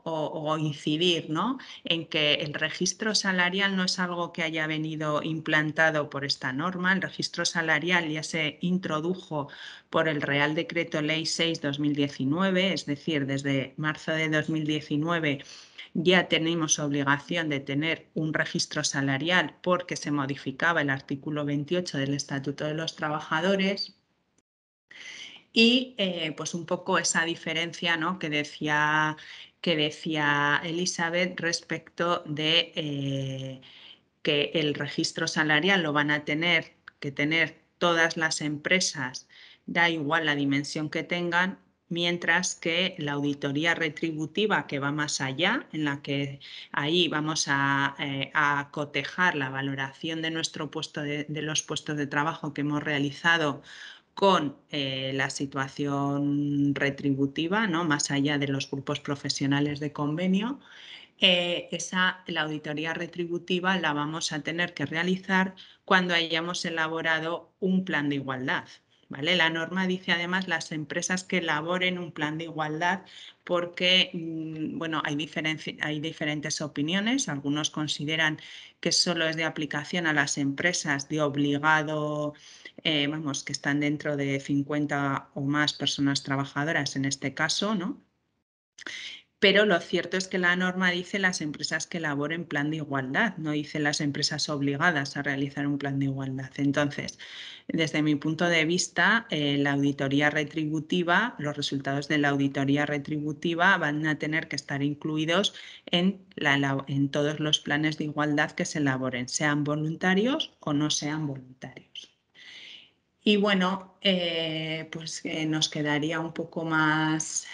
o incidir, ¿no?, en que el registro salarial no es algo que haya venido implantado por esta norma. El registro salarial ya se introdujo por el Real Decreto Ley 6/2019, es decir, desde marzo de 2019 ya tenemos obligación de tener un registro salarial porque se modificaba el artículo 28 del Estatuto de los Trabajadores. Y pues un poco esa diferencia, ¿no?, que decía Elizabeth respecto de que el registro salarial lo van a tener que tener todas las empresas, da igual la dimensión que tengan, mientras que la auditoría retributiva, que va más allá, en la que ahí vamos a cotejar la valoración de nuestro puesto de los puestos de trabajo que hemos realizado con la situación retributiva, ¿no?, más allá de los grupos profesionales de convenio. La auditoría retributiva la vamos a tener que realizar cuando hayamos elaborado un plan de igualdad. ¿Vale? La norma dice además las empresas que elaboren un plan de igualdad porque bueno, hay diferentes opiniones. Algunos consideran que solo es de aplicación a las empresas de obligado, vamos, que están dentro de 50 o más personas trabajadoras en este caso, ¿no? Pero lo cierto es que la norma dice las empresas que elaboren plan de igualdad, no dice las empresas obligadas a realizar un plan de igualdad. Entonces, desde mi punto de vista, la auditoría retributiva, los resultados de la auditoría retributiva van a tener que estar incluidos en todos los planes de igualdad que se elaboren, sean voluntarios o no sean voluntarios. Y bueno, pues nos quedaría un poco más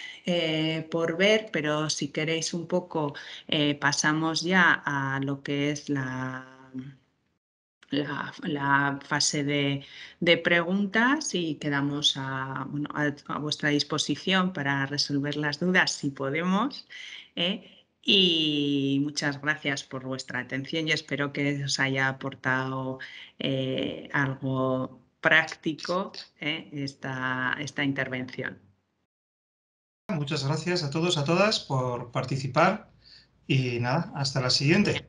por ver, pero si queréis un poco pasamos ya a lo que es la fase de preguntas y quedamos a vuestra disposición para resolver las dudas si podemos. Y muchas gracias por vuestra atención y espero que os haya aportado algo práctico esta intervención. Muchas gracias a todos, a todas por participar y nada, hasta la siguiente.